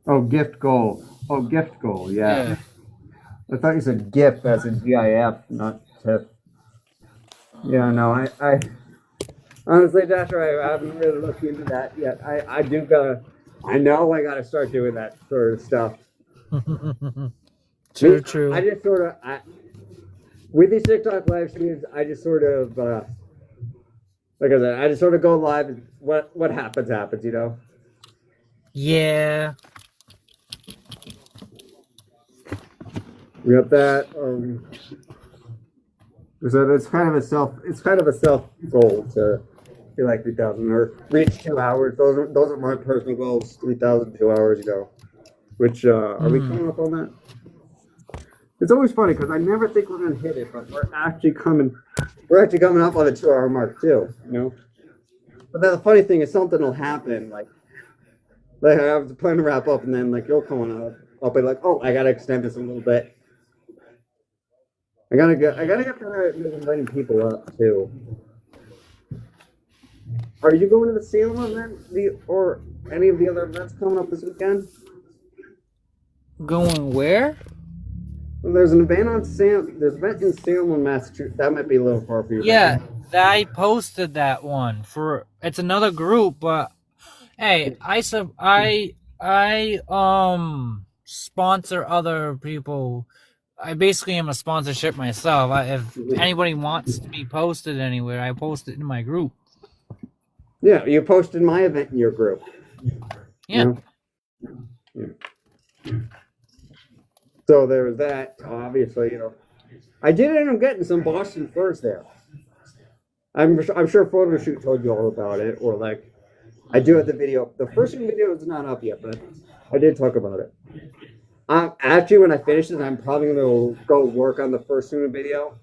Oh, gift goal. Oh, gift goal. Yeah. I thought you said GIF as in GIF, not TIP. Yeah, no, I honestly, Dasher, I haven't really looked into that yet. I know I gotta start doing that sort of stuff. True. I just sort of, with these TikTok live streams, I just sort of, like I said, I just sort of go live and what happens, you know? Yeah. We got that. So it's kind of a self goal to be like 3,000 or reach 2 hours. Those are my personal goals. 3,000, 2 hours, you know. Which are we coming up on that? It's always funny because I never think we're gonna hit it, but we're actually coming up on the 2 hour mark too, you know. But then the funny thing is something will happen, like I have to plan to wrap up, and then like you'll come on up. I'll be like, oh, I gotta extend this a little bit. I gotta get better at inviting people up too. Are you going to the Salem event, or any of the other events coming up this weekend? Going where? Well, there's an event There's an event in Salem, Massachusetts. That might be a little far for you. Yeah, I posted that one for. It's another group, but hey, I sponsor other people. I basically am a sponsorship myself. If anybody wants to be posted anywhere, I post it in my group. Yeah, you posted my event in your group. Yeah. Yeah. So there was that. Obviously, you know, I did end up getting some Boston furs there. I'm sure Photoshoot told you all about it, or like I do have the video. The first video is not up yet, but I did talk about it. Actually, when I finish this, I'm probably going to go work on the first video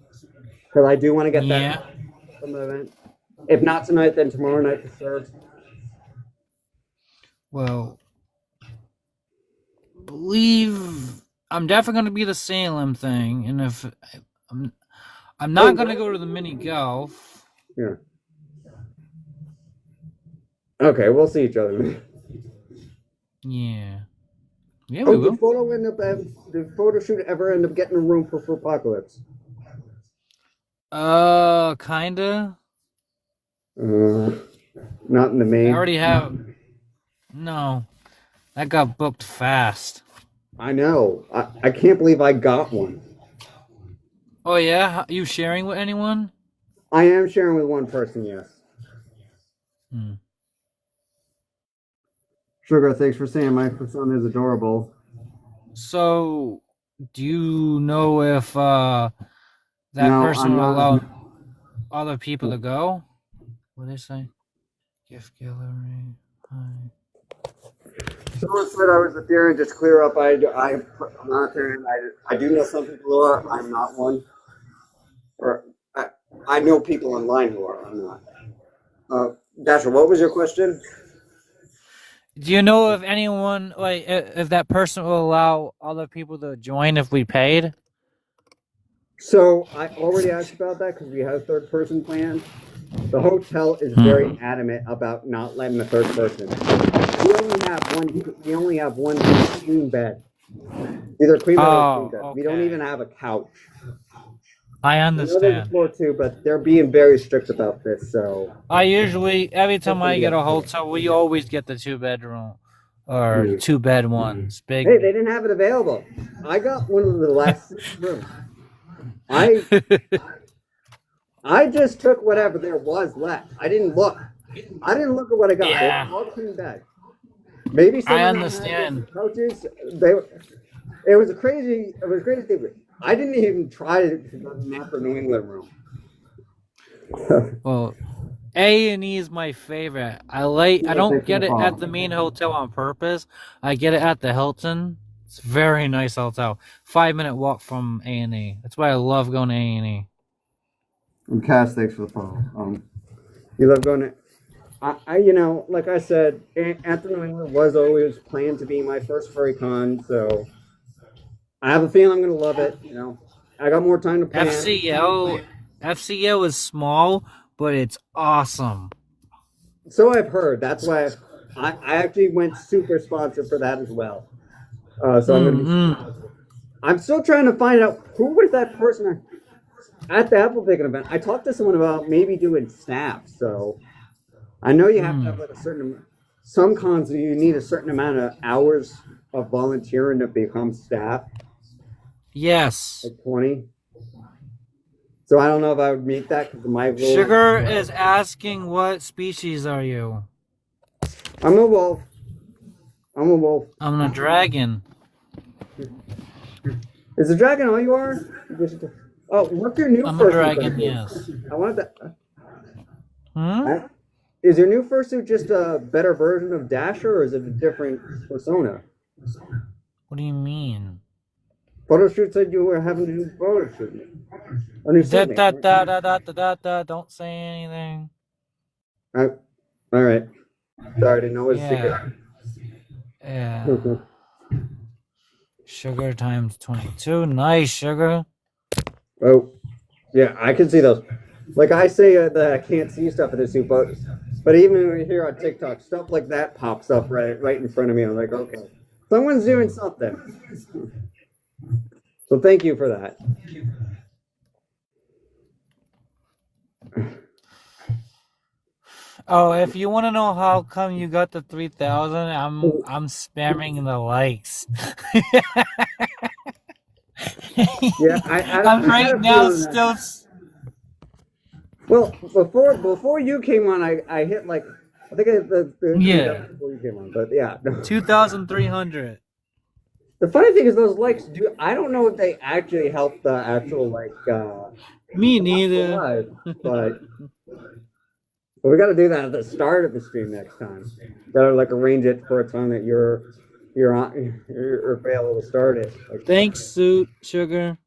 because I do want to get that from the event. If not tonight, then tomorrow night for sure. Well, believe I'm definitely going to be the Salem thing, and if I'm not going to go to the mini golf. Yeah. Okay, we'll see each other. Yeah. Yeah, we will. Did photo shoot ever end up getting a room for Apocalypse? Kinda. Not in the main. I already have. No, that got booked fast. I know. I can't believe I got one. Oh yeah, you sharing with anyone? I am sharing with one person, yes. Sugar, thanks for saying my son is adorable. So, do you know if that person will allow other people to go? What did they say? Gift gallery. Hi. Someone said I was a theory. Just clear up. I'm not a theory. I do know some people who are. I'm not one. Or I know people online who are. I'm not. Dasher, what was your question? Do you know if anyone, like, if that person will allow other people to join if we paid? So I already asked about that because we have a third person plan. The hotel is very adamant about not letting the third person. We only have one queen bed. Either queen bed or king Oh, bed. We don't okay. even have a couch. I I know there's a understand. floor too, but they're being very strict about this. So I usually, every time hopefully I we get have a a floor. hotel, we always get the 2 bedroom or Mm. 2 bed ones. Hey, Big. they didn't have it available. I got one of the last 6 rooms. I I just took whatever there was left. I didn't look. I didn't look at what I got. They were Yeah, all queen bed. Maybe I some of them had understand. different couches. They it was a crazy thing. I didn't even try to go to the Napa New England room. Well, A&E is my favorite. I don't get it at the main hotel on purpose. I get it at the Hilton. It's a very nice hotel. 5 minute walk from A&E. That's why I love going to A&E. And Cass, thanks for the follow. You love going to. Like I said, Anthony New England was always planned to be my first furry con, so I have a feeling I'm going to love it. I got more time to plan. FCL is small, but it's awesome. So I've heard. That's why I actually went super sponsored for that as well. So I'm going to be. I'm still trying to find out who was that person at the apple picking event. I talked to someone about maybe doing staff. So I know you have to have like a certain. Some cons you need a certain amount of hours of volunteering to become staff. Yes. Like 20. So I don't know if I would meet that because my rule. Sugar is asking, what species are you? I'm a wolf. I'm a dragon. Is the dragon all you are? Oh, what's your new I'm fursuit? a dragon, yes. I wanted to. Hmm? Is your new fursuit just a better version of Dasher, or is it a different persona? What do you mean? Photoshoot said you were having a new photoshoot. A new suit. Don't say anything. All right. Sorry, I didn't know it was secret. Yeah. Sugar times 22. Nice, Sugar. Oh, yeah, I can see those. Like I say that I can't see stuff in the suit, but even here on TikTok, stuff like that pops up right in front of me. I'm like, okay, someone's doing something. So thank you for that. Oh, if you want to know how come you got the 3,000, I'm spamming the likes. Yeah, I'm right now still. Well, before you came on, I hit like I think I hit the before you came on, but yeah, 2,300. The funny thing is those likes do. I don't know if they actually help the actual like. Me neither. Live, but we got to do that at the start of the stream next time. Got to like arrange it for a time that you're available to start it. Like, thanks, Sugar.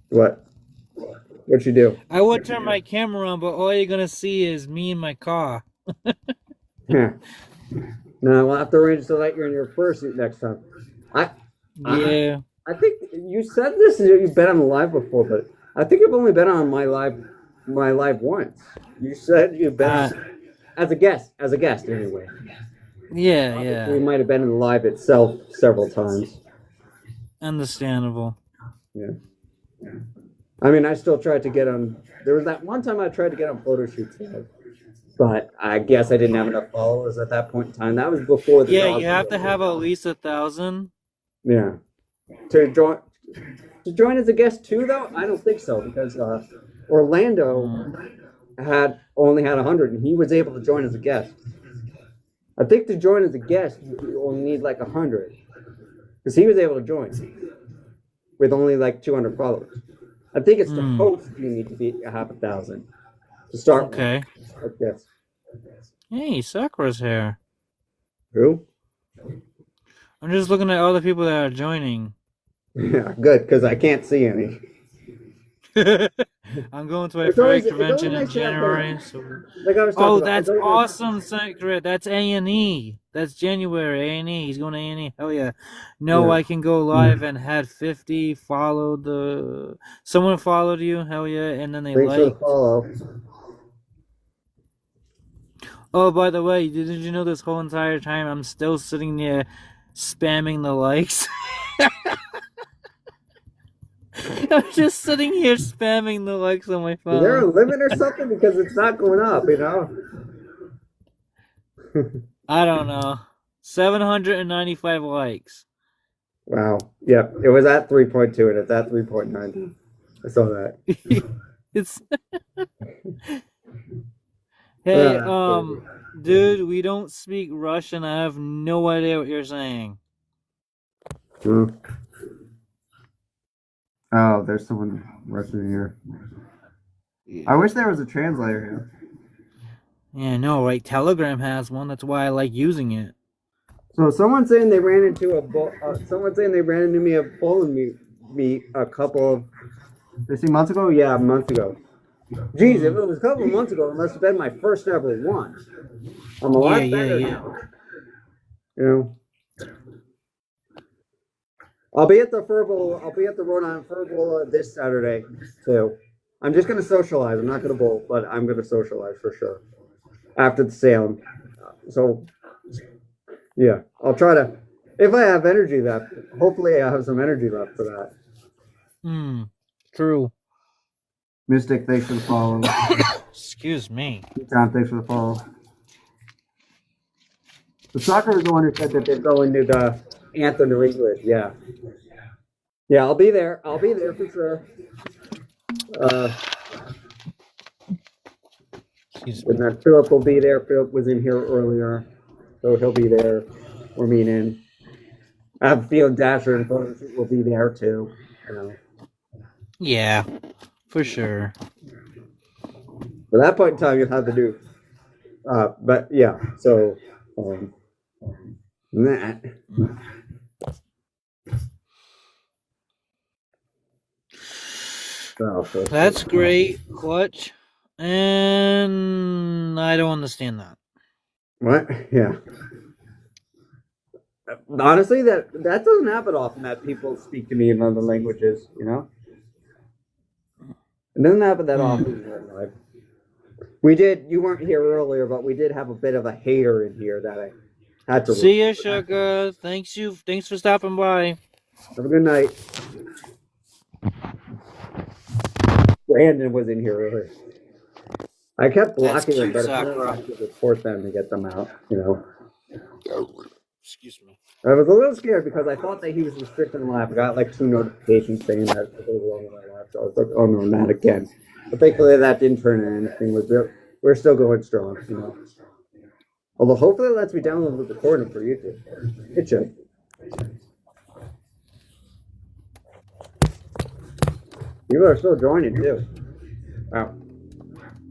What? What'd you do? I would turn my camera on, but all you're gonna see is me in my car. Yeah. No, we'll have to arrange so that you're in your fursuit next time. I think you said this. You've been on the live before, but I think you've only been on my live once. You said you've been as a guest anyway. Yeah. We might have been in the live itself several times. Understandable. Yeah. I mean, I still tried to get on. There was that one time I tried to get on photo shoots live, but I guess I didn't have enough followers at that point in time. That was before the. Yeah, you have to have at least 1,000. Yeah. To join as a guest too, though, I don't think so because Orlando only had 100, and he was able to join as a guest. I think to join as a guest, you only need like 100, because he was able to join with only like 200 followers. I think it's the host you need to be have 1,000 to start. Okay. Yes. Hey, Sakura's here. Who? I'm just looking at all the people that are joining. Yeah, good, because I can't see any. I'm going to a furry convention in January. That's awesome, Secret. That's A&E. That's January, A&E. He's going to A&E. Hell yeah. No, yeah. I can go live and had 50 followed someone followed you. Hell yeah. And then they liked. Follow. Oh, by the way, did you know this whole entire time I'm still sitting there spamming the likes. I'm just sitting here spamming the likes on my phone. Is there a limit or something? Because it's not going up, you know? I don't know. 795 likes. Wow. Yeah, it was at 3.2 and it's at 3.9. I saw that. It's Hey, dude, we don't speak Russian. I have no idea what you're saying. Oh, there's someone Russian here. Yeah. I wish there was a translator here. Yeah, no, right? Telegram has one. That's why I like using it. So someone's saying they ran into me at bowling meet a couple of 15 months ago. Yeah, a month ago. Geez, if it was a couple of months ago, it must have been my first ever one. I'm a lot better now. You know. I'll be at the Rhode Island Fur Bowl this Saturday too. I'm just gonna socialize. I'm not gonna bowl, but I'm gonna socialize for sure after the Salem. So yeah, I'll try to. If I have energy left, hopefully I have some energy left for that. True. Mystic, thanks for the follow. Excuse me. Tom, thanks for the follow. The soccer is the one who said that they're going to the Anthem New England. Yeah. Yeah, I'll be there. I'll be there for sure. And then Philip will be there. Philip was in here earlier, so he'll be there. We're meeting. I have a feeling Dasher and Photoshoot will be there too. You know. Yeah, for sure. At that point in time, you'll have to do. But yeah, so that. That's great, Clutch. And I don't understand that. What? Yeah. Honestly, that doesn't happen often that people speak to me in other languages, you know? It doesn't happen that often in real life. You weren't here earlier, but we did have a bit of a hater in here that I had to... See ya, Sugar. Thanks for stopping by. Have a good night. Brandon was in here earlier. I kept blocking them, but I have to report them to get them out, you know? Excuse me. I was a little scared because I thought that he was restricting the live. I got like 2 notifications saying that it was wrong with my live. So I was like, oh no, not again. But thankfully that didn't turn into anything. We're still going strong, you know. Although hopefully it lets me download the recording for YouTube. It should. People are still joining too. Wow.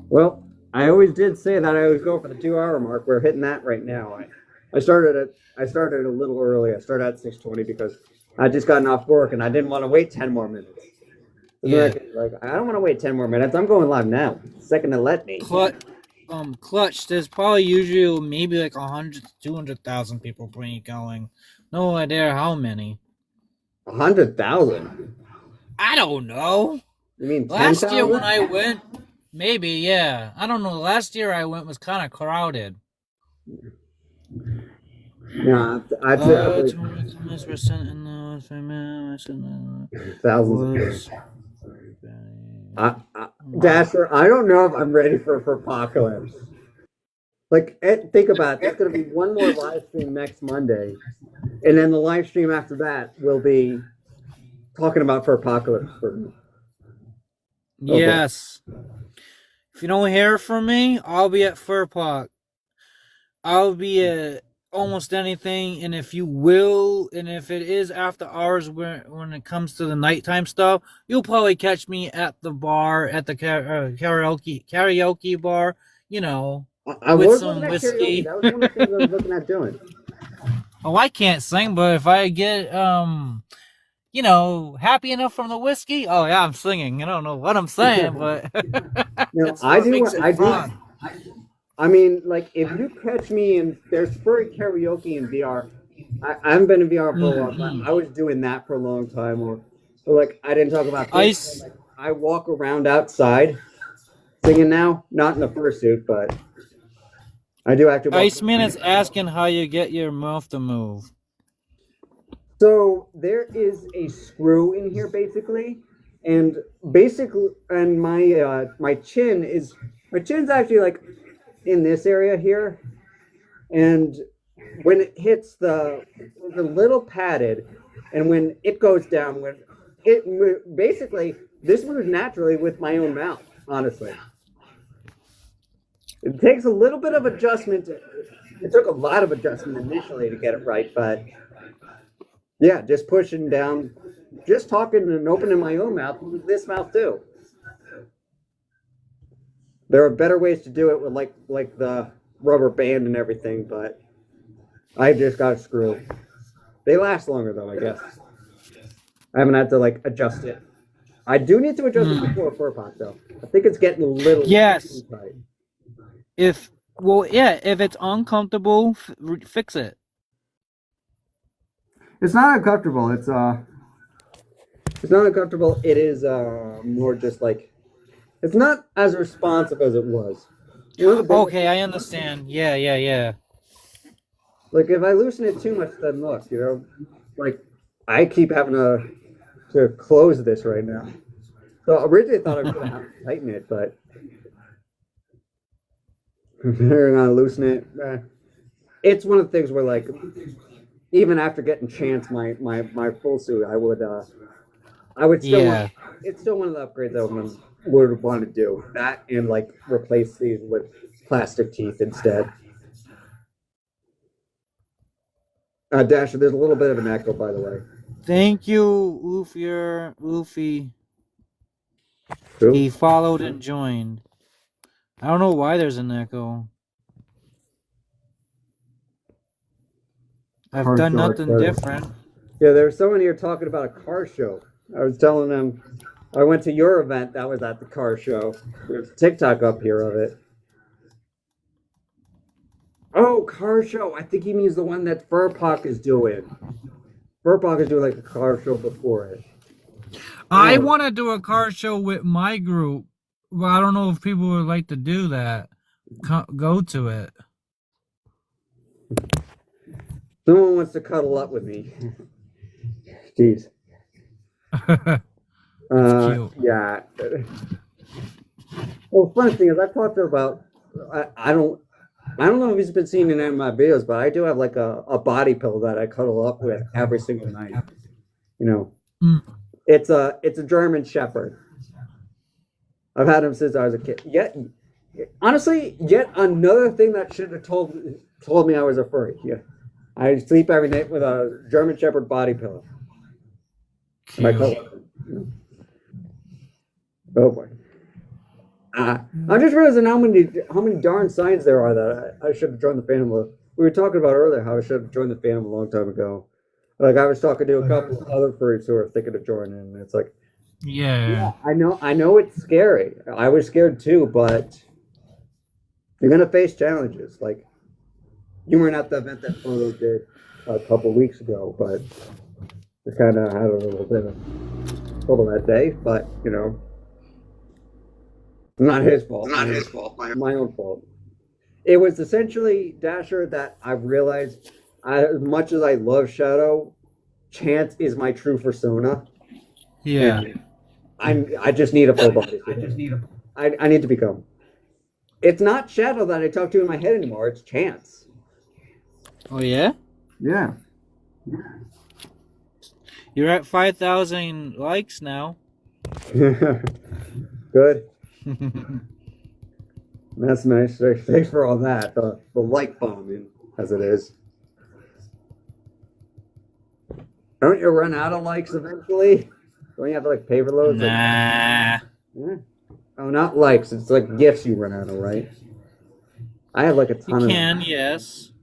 Well, I always did say that I would go for the 2-hour mark. We're hitting that right now. I started a little early. I started at 6:20 because I just gotten off work and I didn't want to wait 10 more minutes. Yeah. Like I don't want to wait 10 more minutes. I'm going live now. Second to let me. Clutch. There's probably usually maybe like 100 to 200,000 people going. No idea how many. 100,000. I don't know. You mean 10,000? Last year when I went, maybe, yeah. I don't know. Last year I went was kind of crowded. No, I'd say 200% in the thousands. Dasher, I don't know if I'm ready for apocalypse. Like, think about it. There's going to be one more live stream next Monday, and then the live stream after that will be talking about for apocalypse for me. Yes. Okay. If you don't hear from me, I'll be at Furpark. I'll be at almost anything, and if it is after hours when it comes to the nighttime stuff, you'll probably catch me at the bar, at the karaoke bar, you know, with some whiskey. That was one of the things I was looking at doing. Oh, I can't sing, but if I get you know, happy enough from the whiskey, oh yeah, I'm singing. I don't know what I'm saying, but I do. I mean, like, if you catch me in, there's furry karaoke in VR. I haven't been in VR for a long time. I was doing that for a long time. Or like, I didn't talk about this. Like, I walk around outside singing now. Not in a fursuit, but I do actually. Iceman is asking how you get your mouth to move. So there is a screw in here, and my chin's actually like in this area here, and when it hits it's a little padded, and when it goes down, basically this moves naturally with my own mouth. Honestly, it takes a little bit of adjustment. It took a lot of adjustment initially to get it right, but yeah, just pushing down, just talking and opening my own mouth with this mouth too. There are better ways to do it with like the rubber band and everything, but I just got a screw. They last longer though, I guess. I haven't had to like adjust it. I do need to adjust it before a fur pot though. I think it's getting a little yes. tight. If it's uncomfortable, fix it. It's not uncomfortable. It's not uncomfortable. It is more just like it's not as responsive as it was. Okay, I understand. Yeah. Like if I loosen it too much, then look, like I keep having to close this right now. So originally I thought I was gonna have to tighten it, but they're gonna loosen it. It's one of the things where like even after getting Chance my full suit, I would still it's still one of the upgrades I would want to do. That and like replace these with plastic teeth instead. Dasher, there's a little bit of an echo, by the way. Thank you, Luffy. Who? He followed and joined. I don't know why there's an echo. I've done nothing different. Yeah, there's someone here talking about a car show. I was telling them I went to your event that was at the car show. There's a TikTok up here of it. Oh, car show. I think he means the one that Furpak is doing. Furpak is doing like a car show before it. I want to do a car show with my group, but I don't know if people would like to do that. Go to it. Someone wants to cuddle up with me. Jeez. Cute. Yeah. Well, funny thing is, I've talked to her about. I don't know if he's been seeing it in my videos, but I do have like a body pillow that I cuddle up with every single night. It's a German Shepherd. I've had him since I was a kid. Honestly, yet another thing that should have told me I was a furry. Yeah. I sleep every night with a German Shepherd body pillow. Oh boy. I'm just realizing how many darn signs there are that I should have joined the fandom. We were talking about earlier how I should have joined the fandom a long time ago. Like I was talking to a couple of other furries who are thinking of joining, and it's like, yeah, I know it's scary. I was scared too, but you're gonna face challenges. Like you weren't at the event that Photo did a couple weeks ago, but just kind of had a little bit of trouble that day. But not his fault. My own fault. It was essentially, Dasher, that I realized, as much as I love Shadow, Chance is my true persona. Yeah. I just need a full body. I need to become. It's not Shadow that I talk to in my head anymore. It's Chance. Oh, yeah? Yeah. You're at 5,000 likes now. Good. That's nice. Thanks for all that. The like bombing, as it is. Don't you run out of likes eventually? Don't you have to like pay for those? Nah. Yeah. Oh, not likes. It's like gifts you run out of, right? I have like a ton of them. You can, yes.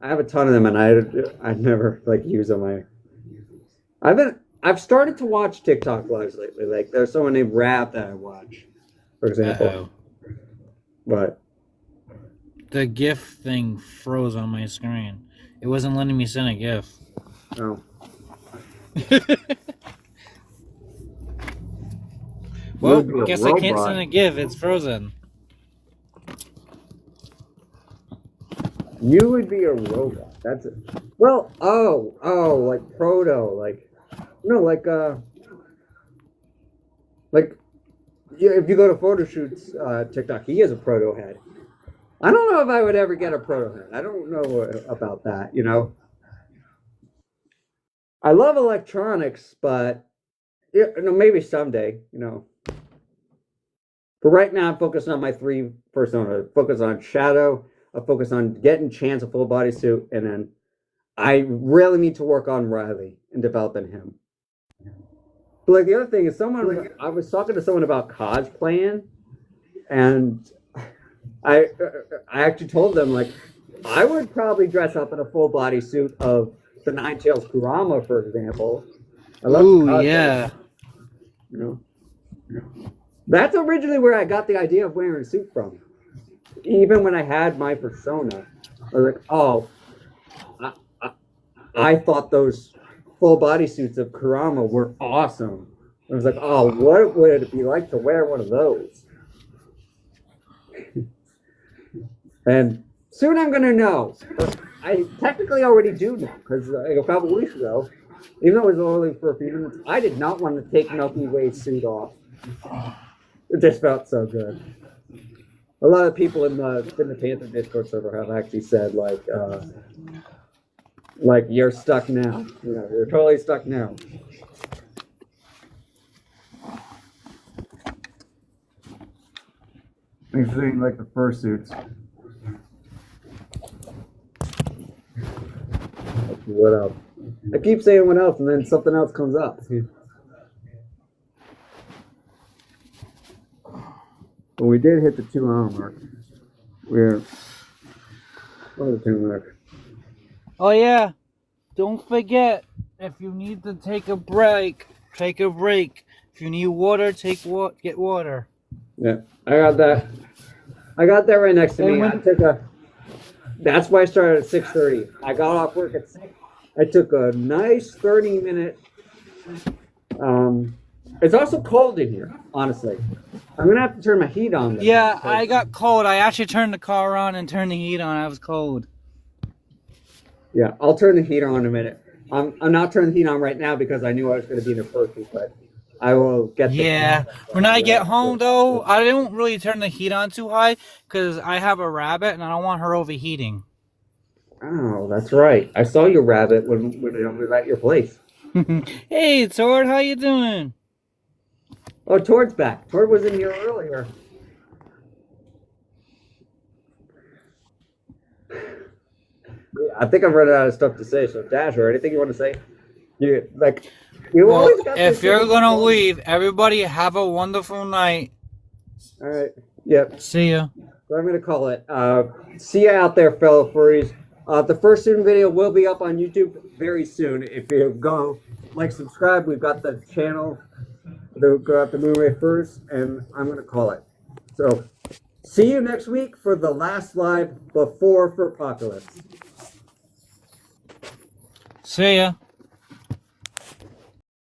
I have a ton of them, and I never like use them. I've started to watch TikTok lives lately. Like there's someone named Rap that I watch, for example. Uh-oh. But the GIF thing froze on my screen. It wasn't letting me send a GIF. Oh. Well, guess I can't send a GIF. It's frozen. You would be a robot. That's it. Well, like proto, like no, like yeah, if you go to photo shoots TikTok, he is a proto head. I don't know if I would ever get a proto head. I don't know about that. You know, I love electronics, but yeah, no, maybe someday. You know, but right now I'm focused on my three personas. Focus on Shadow. I focus on getting Chance a full body suit, and then I really need to work on Riley and developing him. But like the other thing is, I was talking to someone about cosplaying, and I I actually told them like I would probably dress up in a full body suit of the Nine Tails Kurama, for example. I love Ooh, cosplay, yeah. you know. That's originally where I got the idea of wearing a suit from. Even when I had my persona, I was like, oh, I, I, I thought those full body suits of Kurama were awesome. I was like, oh, what would it be like to wear one of those? And soon I'm gonna know. I technically already do know because like a couple weeks ago, even though it was only for a few minutes, I did not want to take Milky Way's suit off. It just felt so good. A lot of people in the Panther Discord server have actually said like you're stuck now. You know, you're totally stuck now. Including like the fursuits. What else? I keep saying what else, and then something else comes up. But we did hit the 2 hour mark. We're what the 2 mark. Oh yeah. Don't forget, if you need to take a break, take a break. If you need water, get water. Yeah, I got that. I got that right next to me. That's why I started at 6:30. I got off work at 6. I took a nice 30-minute. It's also cold in here, honestly. I'm gonna have to turn my heat on. Then, yeah, I got cold. I actually turned the car on and turned the heat on. I was cold. Yeah, I'll turn the heater on in a minute. I'm not turning the heat on right now because I knew I was going to be in the first, but I will get. Yeah, when I get home though, I don't really turn the heat on too high because I have a rabbit and I don't want her overheating. Oh, that's right. I saw your rabbit when we were at your place. Hey, Tord, how you doing? Oh, Tord's back. Tord was in here earlier. I think I'm running out of stuff to say. So, Dasher, anything you want to say? Well, if you're gonna leave, everybody have a wonderful night. All right. Yep. See ya. So I'm gonna call it. See ya out there, fellow furries. The first student video will be up on YouTube very soon. If you go subscribe, we've got the channel. We've got the Moonray first, and I'm gonna call it. So, see you next week for the last live before for Apocalypse. See ya.